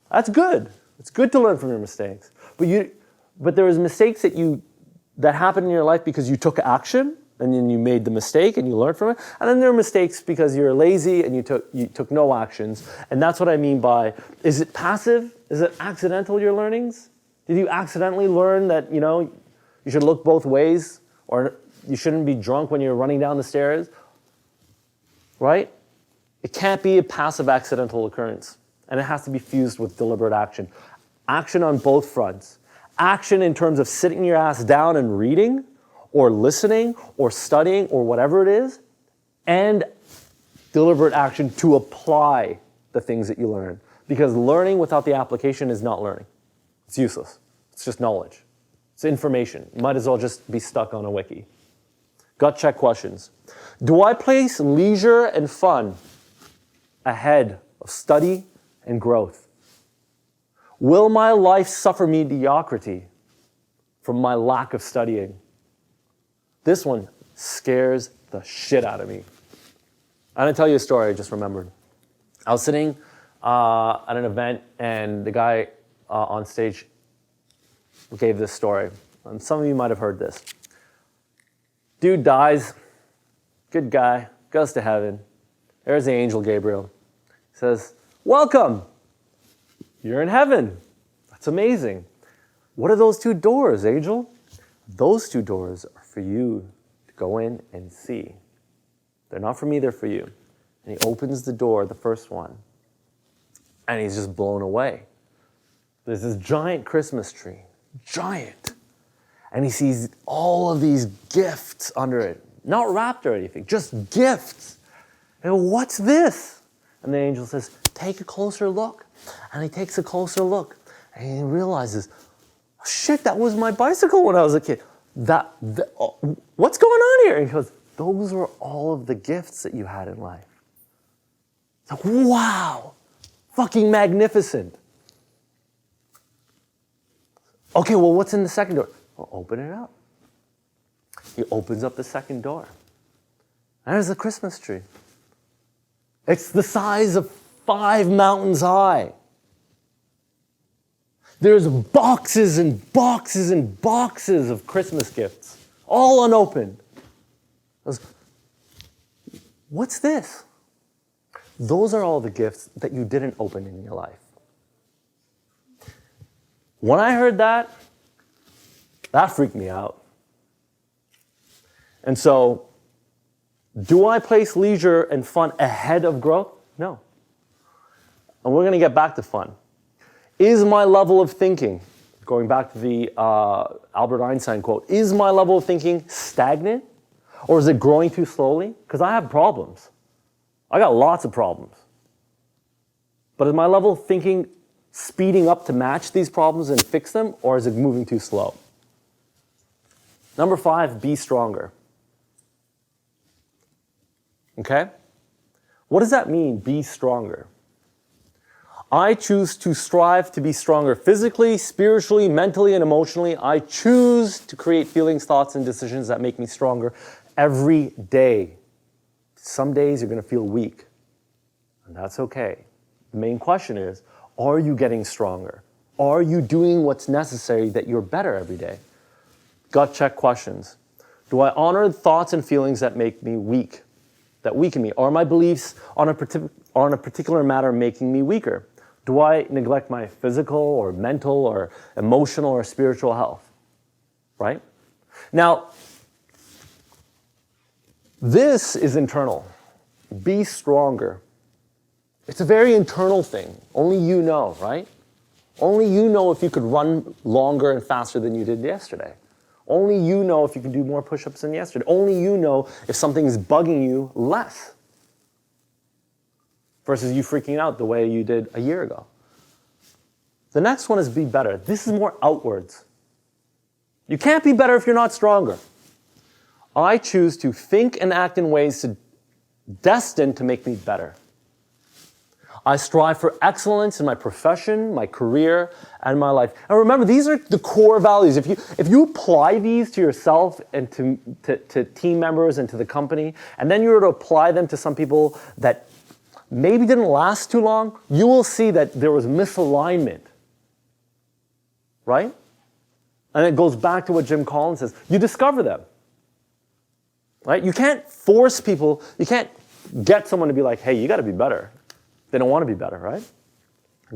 That's good. It's good to learn from your mistakes. But there is mistakes that happen in your life because you took action, and then you made the mistake and you learned from it. And then there are mistakes because you're lazy and you took no actions. And that's what I mean by, is it passive? Is it accidental, your learnings? Did you accidentally learn that, you should look both ways, or you shouldn't be drunk when you're running down the stairs? Right? It can't be a passive accidental occurrence. And it has to be fused with deliberate action. Action on both fronts. action in terms of sitting your ass down and reading or listening or studying or whatever it is, and deliberate action to apply the things that you learn. Because learning without the application is not learning. It's useless. It's just knowledge. It's information. You might as well just be stuck on a wiki. Gut check questions. Do I place leisure and fun ahead of study and growth? Will my life suffer mediocrity from my lack of studying? This one scares the shit out of me. I'm going to tell you a story I just remembered. I was sitting at an event, and the guy on stage gave this story. And some of you might have heard this. Dude dies, good guy, goes to heaven. There's the angel Gabriel. He says, welcome, you're in heaven. That's amazing. What are those two doors, angel? Those two doors are for you to go in and see. They're not for me, they're for you. And he opens the door, the first one, and he's just blown away. There's this giant Christmas tree, giant. And he sees all of these gifts under it. Not wrapped or anything, just gifts. And what's this? And the angel says, take a closer look. And he takes a closer look. And he realizes, oh, shit, that was my bicycle when I was a kid. What's going on here? And he goes, those were all of the gifts that you had in life. It's like, wow, fucking magnificent. Okay, well, what's in the second door? Well, open it up. He opens up the second door. And there's a Christmas tree. It's the size of 5 mountains high. There's boxes and boxes and boxes of Christmas gifts, all unopened. I was, what's this? Those are all the gifts that you didn't open in your life. When I heard that freaked me out. And so, do I place leisure and fun ahead of growth? No. And we're going to get back to fun. Is my level of thinking, going back to the Albert Einstein quote, is my level of thinking stagnant? Or is it growing too slowly? Because I have problems. I got lots of problems. But is my level of thinking speeding up to match these problems and fix them? Or is it moving too slow? Number 5, be stronger. Okay? What does that mean, be stronger? I choose to strive to be stronger physically, spiritually, mentally, and emotionally. I choose to create feelings, thoughts, and decisions that make me stronger every day. Some days you're going to feel weak, and that's okay. The main question is, are you getting stronger? Are you doing what's necessary that you're better every day? Gut check questions. Do I honor thoughts and feelings that make me weak, that weaken me? Are my beliefs on a particular matter making me weaker? Do I neglect my physical or mental or emotional or spiritual health? Right? Now, this is internal. Be stronger. It's a very internal thing. Only you know, right? Only you know if you could run longer and faster than you did yesterday. Only you know if you can do more push-ups than yesterday. Only you know if something is bugging you less versus you freaking out the way you did a year ago. The next one is be better. This is more outwards. You can't be better if you're not stronger. I choose to think and act in ways destined to make me better. I strive for excellence in my profession, my career, and my life. And remember, these are the core values. If you apply these to yourself and to team members and to the company, and then you were to apply them to some people that maybe didn't last too long, you will see that there was misalignment. Right? And it goes back to what Jim Collins says. You discover them. Right? You can't force people, you can't get someone to be like, hey, you got to be better. They don't want to be better, right?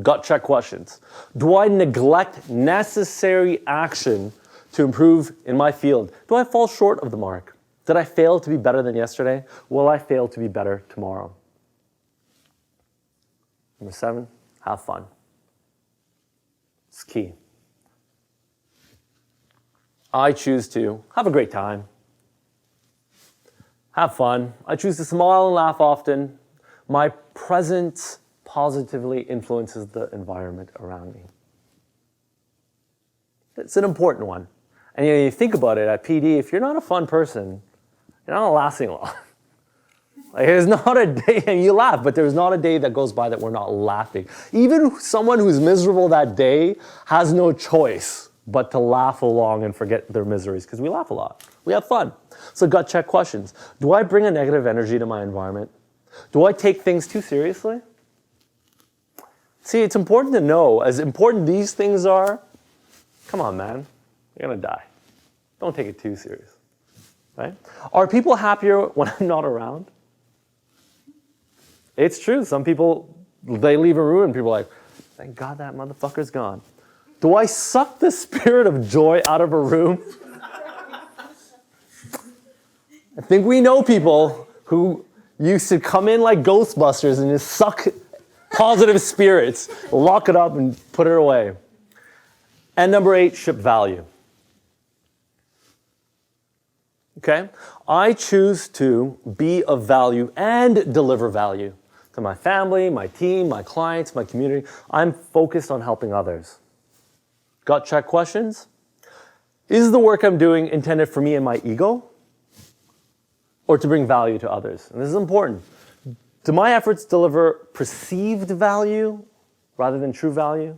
Gut check questions. Do I neglect necessary action to improve in my field? Do I fall short of the mark? Did I fail to be better than yesterday? Will I fail to be better tomorrow? Number 7, have fun. It's key. I choose to have a great time, have fun. I choose to smile and laugh often. My presence positively influences the environment around me. It's an important one. And you think about it at PD, if you're not a fun person, you're not lasting long. Like, there's not a day, and you laugh, but there's not a day that goes by that we're not laughing. Even someone who's miserable that day has no choice but to laugh along and forget their miseries, because we laugh a lot. We have fun. So gut check questions. Do I bring a negative energy to my environment? Do I take things too seriously? See, it's important to know, as important these things are, come on, man, you're gonna die. Don't take it too serious, right? Are people happier when I'm not around? It's true. Some people, they leave a room and people are like, thank God that motherfucker's gone. Do I suck the spirit of joy out of a room? I think we know people who used to come in like Ghostbusters and just suck positive spirits, lock it up and put it away. And number 8, ship value. Okay? I choose to be of value and deliver value to my family, my team, my clients, my community. I'm focused on helping others. Gut check questions. Is the work I'm doing intended for me and my ego, or to bring value to others? And this is important. Do my efforts deliver perceived value rather than true value?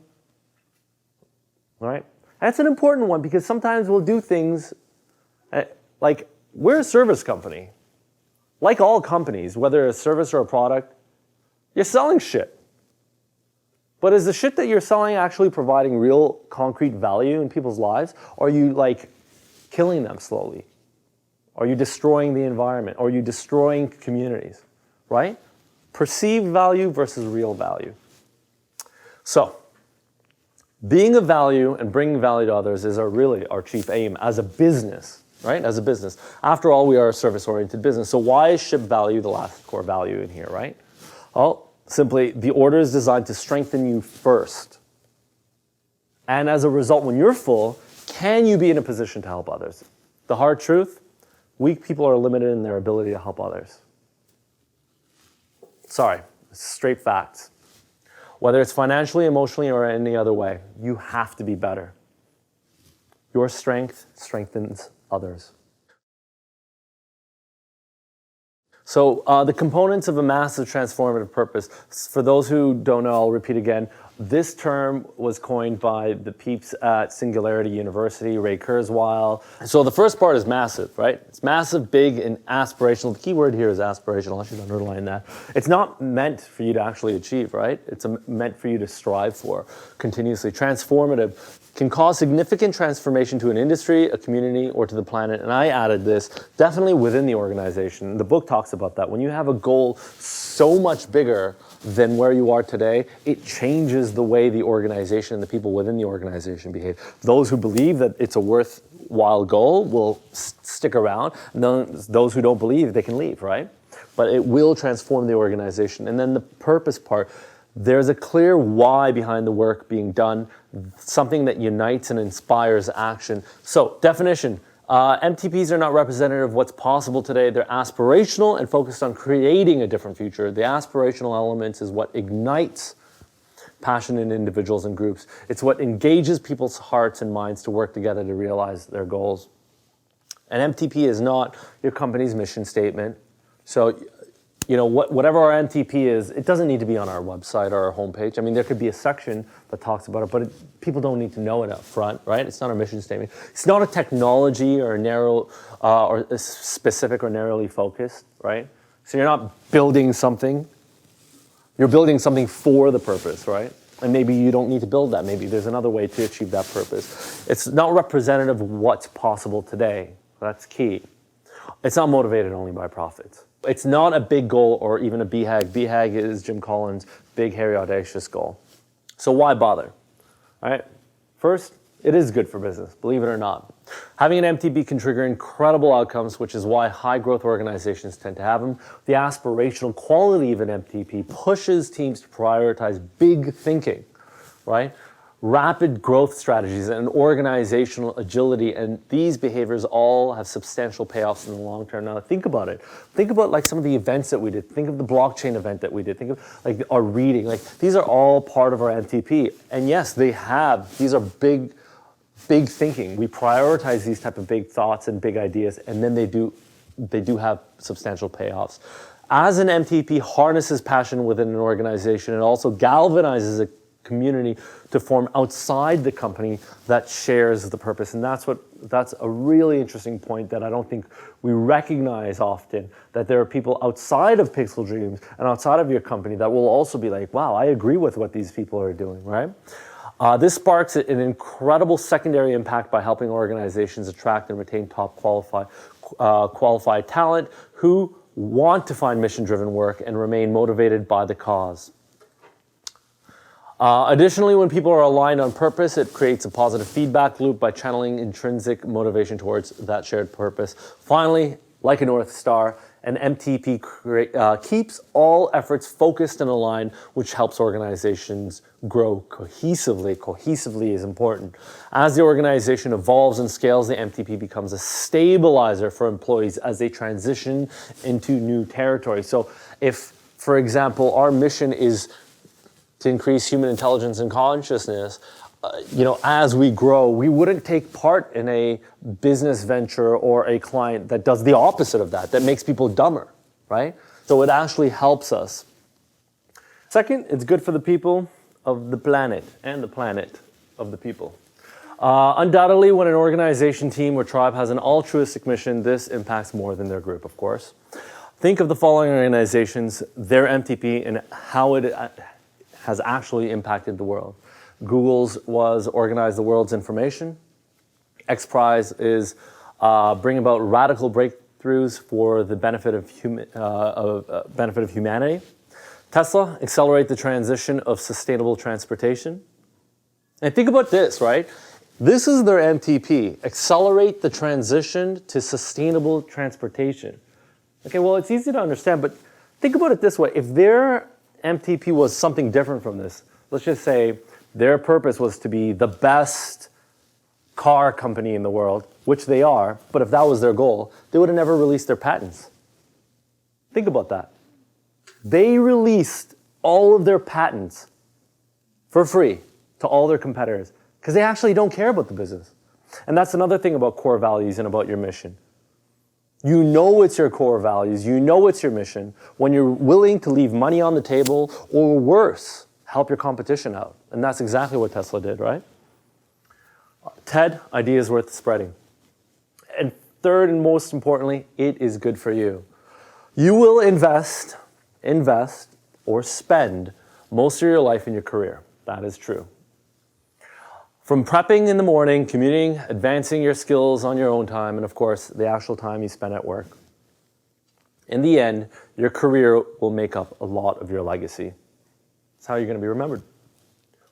All right? That's an important one, because sometimes we'll do things like, we're a service company. Like all companies, whether a service or a product, you're selling shit. But is the shit that you're selling actually providing real concrete value in people's lives? Or are you like killing them slowly? Are you destroying the environment? Or are you destroying communities, right? Perceived value versus real value. So, being of value and bringing value to others is really our chief aim as a business, right? As a business. After all, we are a service-oriented business. So why is ship value the last core value in here, right? Well, simply, the order is designed to strengthen you first. And as a result, when you're full, can you be in a position to help others? The hard truth, weak people are limited in their ability to help others. Sorry, it's straight facts. Whether it's financially, emotionally, or any other way, you have to be better. Your strength strengthens others. So the components of a massive transformative purpose. For those who don't know, I'll repeat again. This term was coined by the peeps at Singularity University, Ray Kurzweil. So the first part is massive, right? It's massive, big, and aspirational. The key word here is aspirational. I should underline that. It's not meant for you to actually achieve, right? It's meant for you to strive for continuously. Transformative can cause significant transformation to an industry, a community, or to the planet. And I added this, definitely within the organization. The book talks about that. When you have a goal so much bigger than where you are today, it changes the way the organization and the people within the organization behave. Those who believe that it's a worthwhile goal will stick around. And those who don't believe, they can leave, right? But it will transform the organization. And then the purpose part, there's a clear why behind the work being done, something that unites and inspires action. So, definition. MTPs are not representative of what's possible today. They're aspirational and focused on creating a different future. The aspirational elements is what ignites passion in individuals and groups. It's what engages people's hearts and minds to work together to realize their goals. An MTP is not your company's mission statement. So, you know, whatever our MTP is, it doesn't need to be on our website or our homepage. I mean, there could be a section that talks about it, but people don't need to know it up front, right? It's not a mission statement. It's not a technology or a narrow, or a specific or narrowly focused, right? So you're not building something. You're building something for the purpose, right? And maybe you don't need to build that. Maybe there's another way to achieve that purpose. It's not representative of what's possible today. That's key. It's not motivated only by profits. It's not a big goal or even a BHAG. BHAG is Jim Collins' big, hairy, audacious goal. So why bother? All right. First, it is good for business, believe it or not. Having an MTP can trigger incredible outcomes, which is why high-growth organizations tend to have them. The aspirational quality of an MTP pushes teams to prioritize big thinking, right? rapid growth strategies and organizational agility, and these behaviors all have substantial payoffs in the long term. Now think about it. Think about like some of the events that we did. Think of the blockchain event that we did. Think of like our reading. Like these are all part of our MTP. And yes, these are big thinking. We prioritize these type of big thoughts and big ideas, and then they do have substantial payoffs. As an MTP harnesses passion within an organization, it also galvanizes a community to form outside the company that shares the purpose. And that's a really interesting point that I don't think we recognize often, that there are people outside of Pixel Dreams and outside of your company that will also be like, wow, I agree with what these people are doing, right? This sparks an incredible secondary impact by helping organizations attract and retain top qualified talent who want to find mission-driven work and remain motivated by the cause. Additionally, when people are aligned on purpose, it creates a positive feedback loop by channeling intrinsic motivation towards that shared purpose. Finally, like a North Star, an MTP keeps all efforts focused and aligned, which helps organizations grow cohesively. Cohesively is important. As the organization evolves and scales, the MTP becomes a stabilizer for employees as they transition into new territory. So if, for example, our mission is to increase human intelligence and consciousness, as we grow, we wouldn't take part in a business venture or a client that does the opposite of that makes people dumber, right? So it actually helps us. Second, it's good for the people of the planet and the planet of the people. Undoubtedly, when an organization, team, or tribe has an altruistic mission, this impacts more than their group, of course. Think of the following organizations, their MTP, and how it has actually impacted the world. Google's was organize the world's information. X Prize is bring about radical breakthroughs for the benefit of humanity. Tesla, accelerate the transition of sustainable transportation. And think about this, right? This is their MTP, accelerate the transition to sustainable transportation. Okay, well, it's easy to understand, but think about it this way. If their MTP was something different from this, let's just say their purpose was to be the best car company in the world, which they are, but if that was their goal, they would have never released their patents. Think about that. They released all of their patents for free to all their competitors because they actually don't care about the business. And that's another thing about core values and about your mission. You know it's your core values, you know it's your mission when you're willing to leave money on the table, or worse, help your competition out. And that's exactly what Tesla did, right? TED, ideas worth spreading. And third and most importantly, it is good for you. You will invest, or spend most of your life in your career. That is true. From prepping in the morning, commuting, advancing your skills on your own time, and of course, the actual time you spend at work. In the end, your career will make up a lot of your legacy. It's how you're going to be remembered.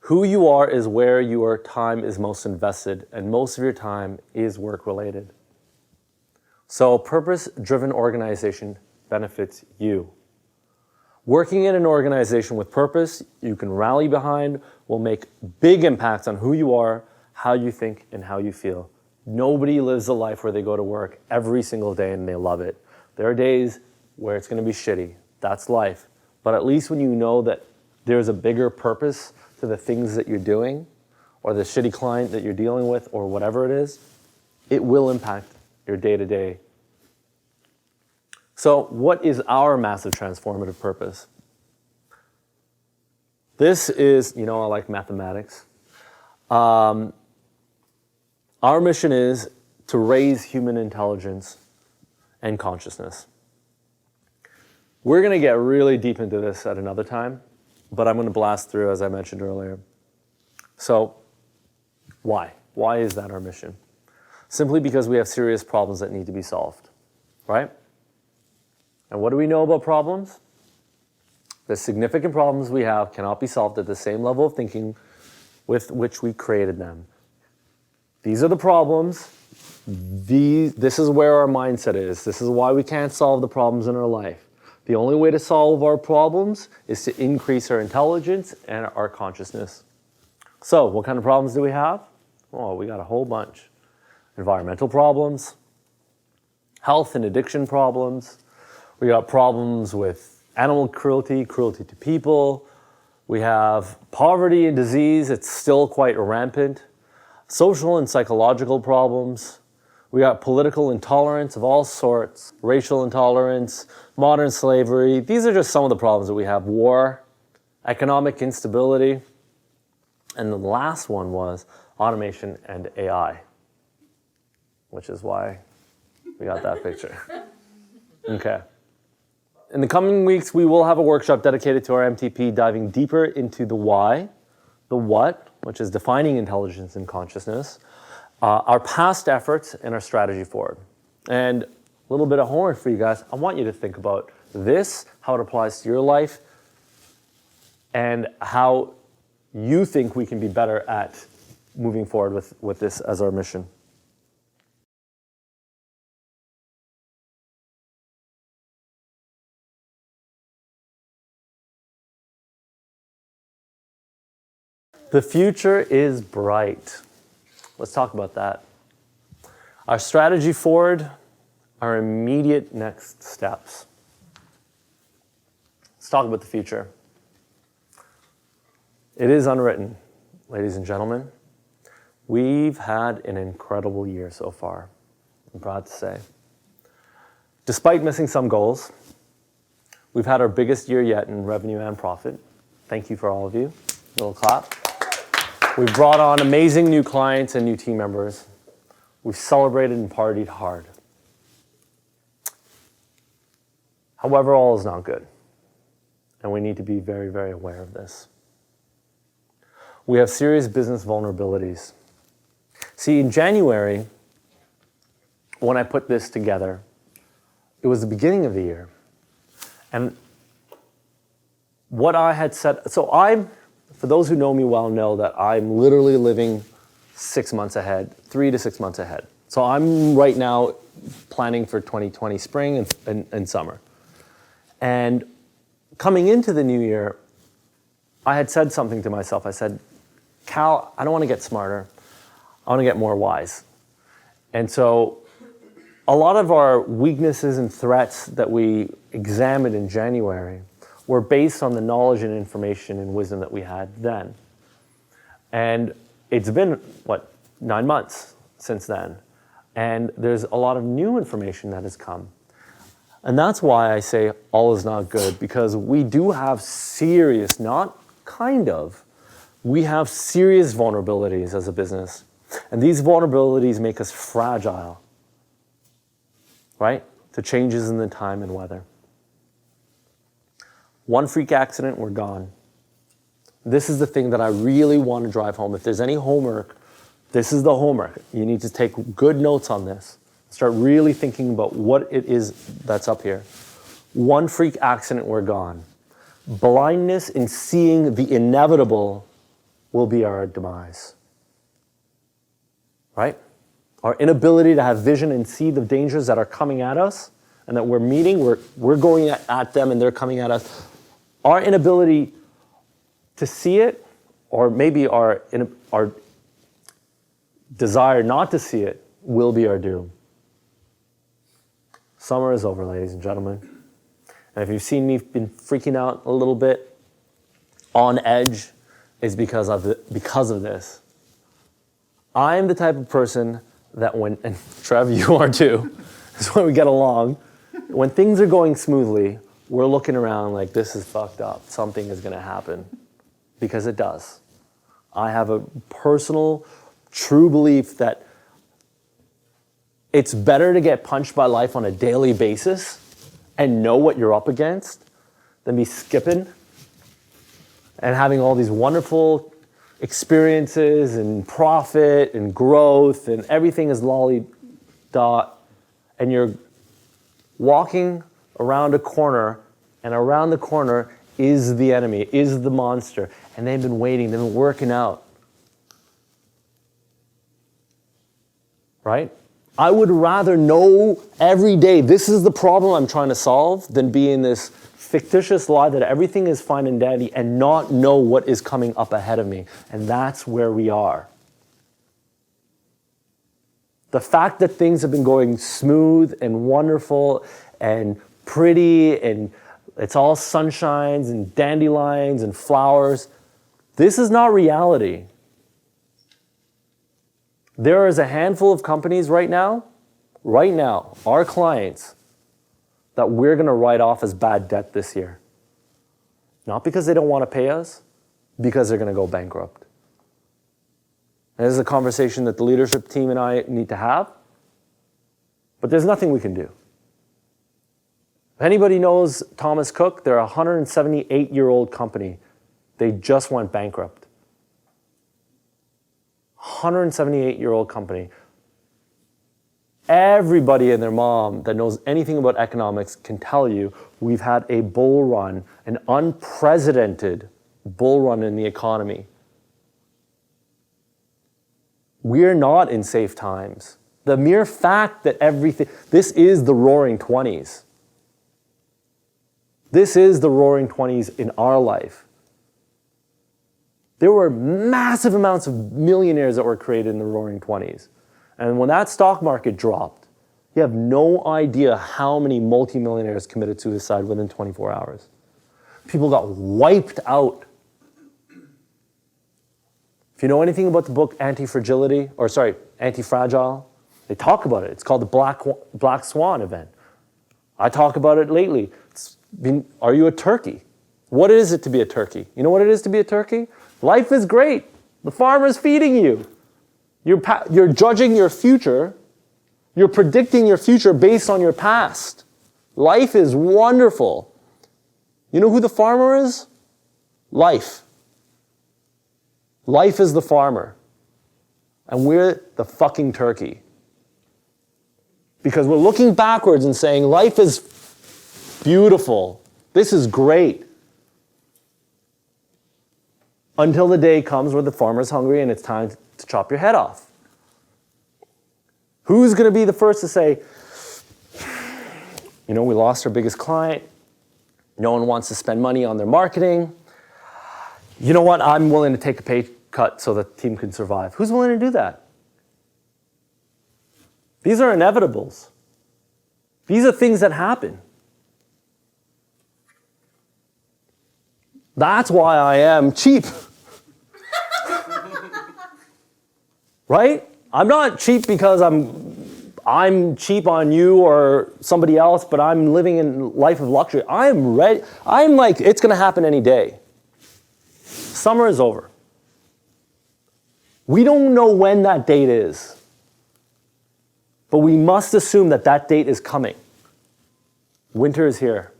Who you are is where your time is most invested, and most of your time is work-related. So a purpose-driven organization benefits you. Working in an organization with purpose you can rally behind will make big impacts on who you are, how you think, and how you feel. Nobody lives a life where they go to work every single day and they love it. There are days where it's going to be shitty. That's life. But at least when you know that there's a bigger purpose to the things that you're doing, or the shitty client that you're dealing with, or whatever it is, it will impact your day-to-day. So what is our massive transformative purpose? This is, I like mathematics. Our mission is to raise human intelligence and consciousness. We're going to get really deep into this at another time, but I'm going to blast through, as I mentioned earlier. So, why? Why is that our mission? Simply because we have serious problems that need to be solved, right? And what do we know about problems? The significant problems we have cannot be solved at the same level of thinking with which we created them. These are the problems. This is where our mindset is. This is why we can't solve the problems in our life. The only way to solve our problems is to increase our intelligence and our consciousness. So what kind of problems do we have? Oh, we got a whole bunch. Environmental problems, health and addiction problems. We got problems with animal cruelty, cruelty to people. We have poverty and disease. It's still quite rampant. Social and psychological problems. We got political intolerance of all sorts, racial intolerance, modern slavery. These are just some of the problems that we have. War, economic instability. And the last one was automation and AI, which is why we got that picture. Okay. In the coming weeks, we will have a workshop dedicated to our MTP, diving deeper into the why, the what, which is defining intelligence and consciousness, our past efforts, and our strategy forward. And a little bit of homework for you guys. I want you to think about this, how it applies to your life, and how you think we can be better at moving forward with this as our mission. The future is bright. Let's talk about that. Our strategy forward, our immediate next steps. Let's talk about the future. It is unwritten, ladies and gentlemen. We've had an incredible year so far, I'm proud to say. Despite missing some goals, we've had our biggest year yet in revenue and profit. Thank you for all of you. A little clap. We've brought on amazing new clients and new team members. We've celebrated and partied hard. However, all is not good, and we need to be very, very aware of this. We have serious business vulnerabilities. See, in January, when I put this together, it was the beginning of the year. And what I had said, for those who know me well, know that I'm literally living 6 months ahead, 3 to 6 months ahead. So I'm right now planning for 2020 spring and summer. And coming into the new year, I had said something to myself. I said, Cal, I don't want to get smarter. I want to get more wise. And so a lot of our weaknesses and threats that we examined in January were based on the knowledge and information and wisdom that we had then. And it's been, 9 months since then. And there's a lot of new information that has come. And that's why I say all is not good, because we do have serious, not kind of, we have serious vulnerabilities as a business. And these vulnerabilities make us fragile, right, to changes in the time and weather. One freak accident, we're gone. This is the thing that I really want to drive home. If there's any homework, this is the homework. You need to take good notes on this. Start really thinking about what it is that's up here. One freak accident, we're gone. Blindness in seeing the inevitable will be our demise. Right? Our inability to have vision and see the dangers that are coming at us and that we're meeting, we're going at them and they're coming at us. Our inability to see it, or maybe our desire not to see it, will be our doom. Summer is over, ladies and gentlemen. And if you've seen me been freaking out a little bit, on edge, is because of this. I'm the type of person that and Trev, you are too, that's why we get along. When things are going smoothly, we're looking around like, this is fucked up. Something is going to happen. Because it does. I have a personal, true belief that it's better to get punched by life on a daily basis and know what you're up against than be skipping and having all these wonderful experiences and profit and growth and everything is lolly-dot, and you're walking around a corner, and around the corner is the enemy, is the monster, and they've been waiting, they've been working out. Right? I would rather know every day this is the problem I'm trying to solve than be in this fictitious lie that everything is fine and dandy and not know what is coming up ahead of me. And that's where we are. The fact that things have been going smooth and wonderful and pretty and it's all sunshines and dandelions and flowers, this is not reality. There is a handful of companies right now, our clients, that we're going to write off as bad debt this year. Not because they don't want to pay us, because they're going to go bankrupt. And this is a conversation that the leadership team and I need to have, but there's nothing we can do. If anybody knows Thomas Cook, they're a 178-year-old company. They just went bankrupt. 178-year-old company. Everybody and their mom that knows anything about economics can tell you we've had a bull run, an unprecedented bull run in the economy. We're not in safe times. The mere fact that this is the roaring 20s. This is the roaring 20s in our life. There were massive amounts of millionaires that were created in the roaring 20s. And when that stock market dropped, you have no idea how many multimillionaires committed suicide within 24 hours. People got wiped out. If you know anything about the book Anti-Fragile, they talk about it. It's called the Black Swan event. I talk about it lately. Are you a turkey? What is it to be a turkey? You know what it is to be a turkey? Life is great. The farmer's feeding you. You're judging your future. You're predicting your future based on your past. Life is wonderful. You know who the farmer is? Life. Life is the farmer. And we're the fucking turkey. Because we're looking backwards and saying, life is beautiful. This is great. Until the day comes where the farmer's hungry and it's time to chop your head off. Who's going to be the first to say, we lost our biggest client. No one wants to spend money on their marketing. You know what? I'm willing to take a pay cut so the team can survive. Who's willing to do that? These are inevitables. These are things that happen. That's why I am cheap. Right? I'm not cheap because I'm cheap on you or somebody else, but I'm living in a life of luxury. I'm ready. I'm like, it's going to happen any day. Summer is over. We don't know when that date is, but we must assume that that date is coming. Winter is here.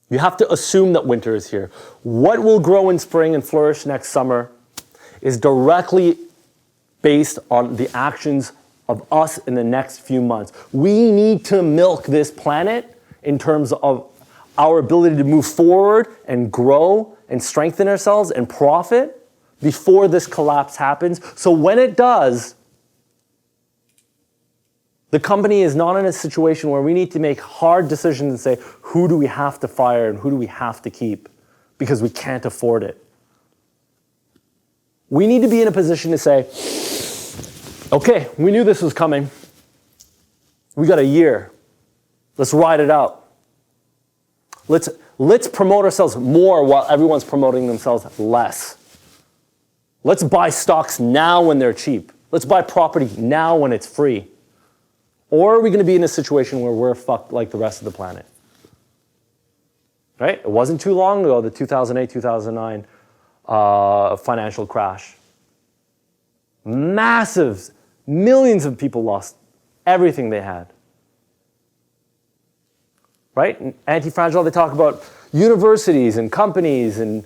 You have to assume that winter is here. What will grow in spring and flourish next summer is directly based on the actions of us in the next few months. We need to milk this planet in terms of our ability to move forward and grow and strengthen ourselves and profit before this collapse happens. So when it does, the company is not in a situation where we need to make hard decisions and say, who do we have to fire and who do we have to keep because we can't afford it. We need to be in a position to say, okay, we knew this was coming. We got a year. Let's ride it out. Let's promote ourselves more while everyone's promoting themselves less. Let's buy stocks now when they're cheap. Let's buy property now when it's free. Or are we going to be in a situation where we're fucked like the rest of the planet? Right? It wasn't too long ago, the 2008-2009 financial crash. Massive, millions of people lost everything they had. Right? In Anti-Fragile, they talk about universities and companies and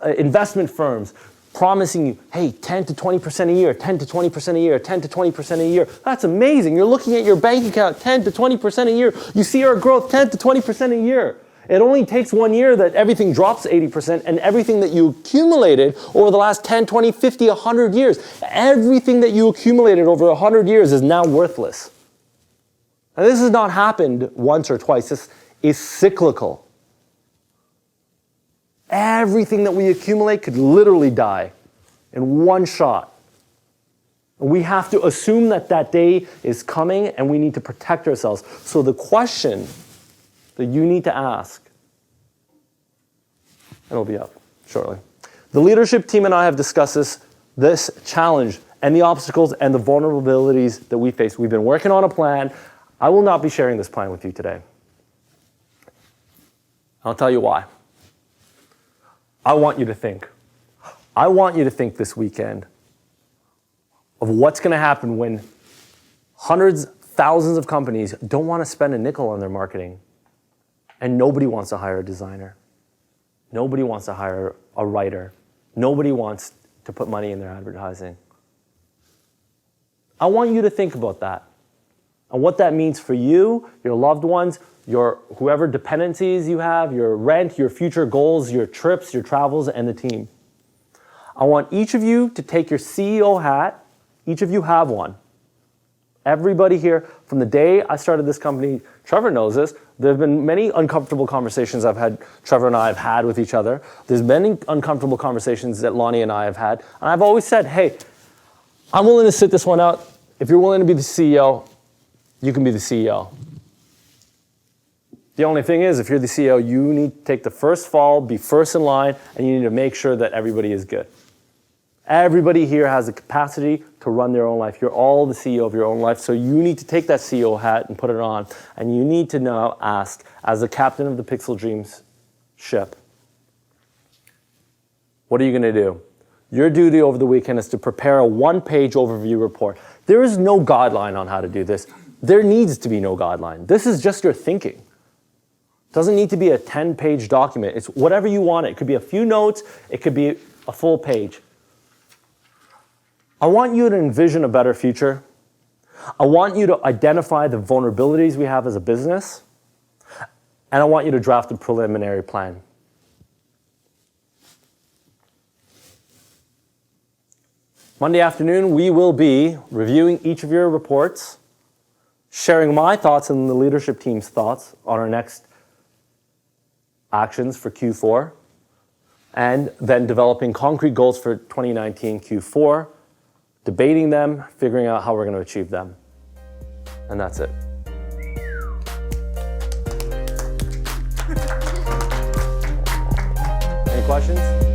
investment firms promising you, hey, 10 to 20% a year, 10 to 20% a year, 10 to 20% a year. That's amazing. You're looking at your bank account, 10 to 20% a year. You see our growth, 10 to 20% a year. It only takes 1 year that everything drops 80%, and everything that you accumulated over the last 10, 20, 50, 100 years, everything that you accumulated over 100 years is now worthless. And this has not happened once or twice. This is cyclical. Everything that we accumulate could literally die in one shot. And we have to assume that that day is coming, and we need to protect ourselves. So the question that you need to ask, and it'll be up shortly. The leadership team and I have discussed this challenge and the obstacles and the vulnerabilities that we face. We've been working on a plan. I will not be sharing this plan with you today. I'll tell you why. I want you to think. I want you to think this weekend of what's going to happen when hundreds, thousands of companies don't want to spend a nickel on their marketing, and nobody wants to hire a designer. Nobody wants to hire a writer. Nobody wants to put money in their advertising. I want you to think about that and what that means for you, your loved ones, your whoever dependencies you have, your rent, your future goals, your trips, your travels, and the team. I want each of you to take your CEO hat. Each of you have one. Everybody here, from the day I started this company, Trevor knows this, there have been many uncomfortable conversations Trevor and I have had with each other. There's many uncomfortable conversations that Lonnie and I have had. And I've always said, hey, I'm willing to sit this one out. If you're willing to be the CEO, you can be the CEO. The only thing is, if you're the CEO, you need to take the first fall, be first in line, and you need to make sure that everybody is good. Everybody here has the capacity to run their own life. You're all the CEO of your own life, so you need to take that CEO hat and put it on, and you need to now ask, as the captain of the Pixel Dreams ship, what are you going to do? Your duty over the weekend is to prepare a one-page overview report. There is no guideline on how to do this. There needs to be no guideline. This is just your thinking. It doesn't need to be a 10-page document. It's whatever you want. It could be a few notes. It could be a full page. I want you to envision a better future. I want you to identify the vulnerabilities we have as a business. And I want you to draft a preliminary plan. Monday afternoon, we will be reviewing each of your reports, sharing my thoughts and the leadership team's thoughts on our next actions for Q4, and then developing concrete goals for 2019 Q4, debating them, figuring out how we're going to achieve them. And that's it. Any questions?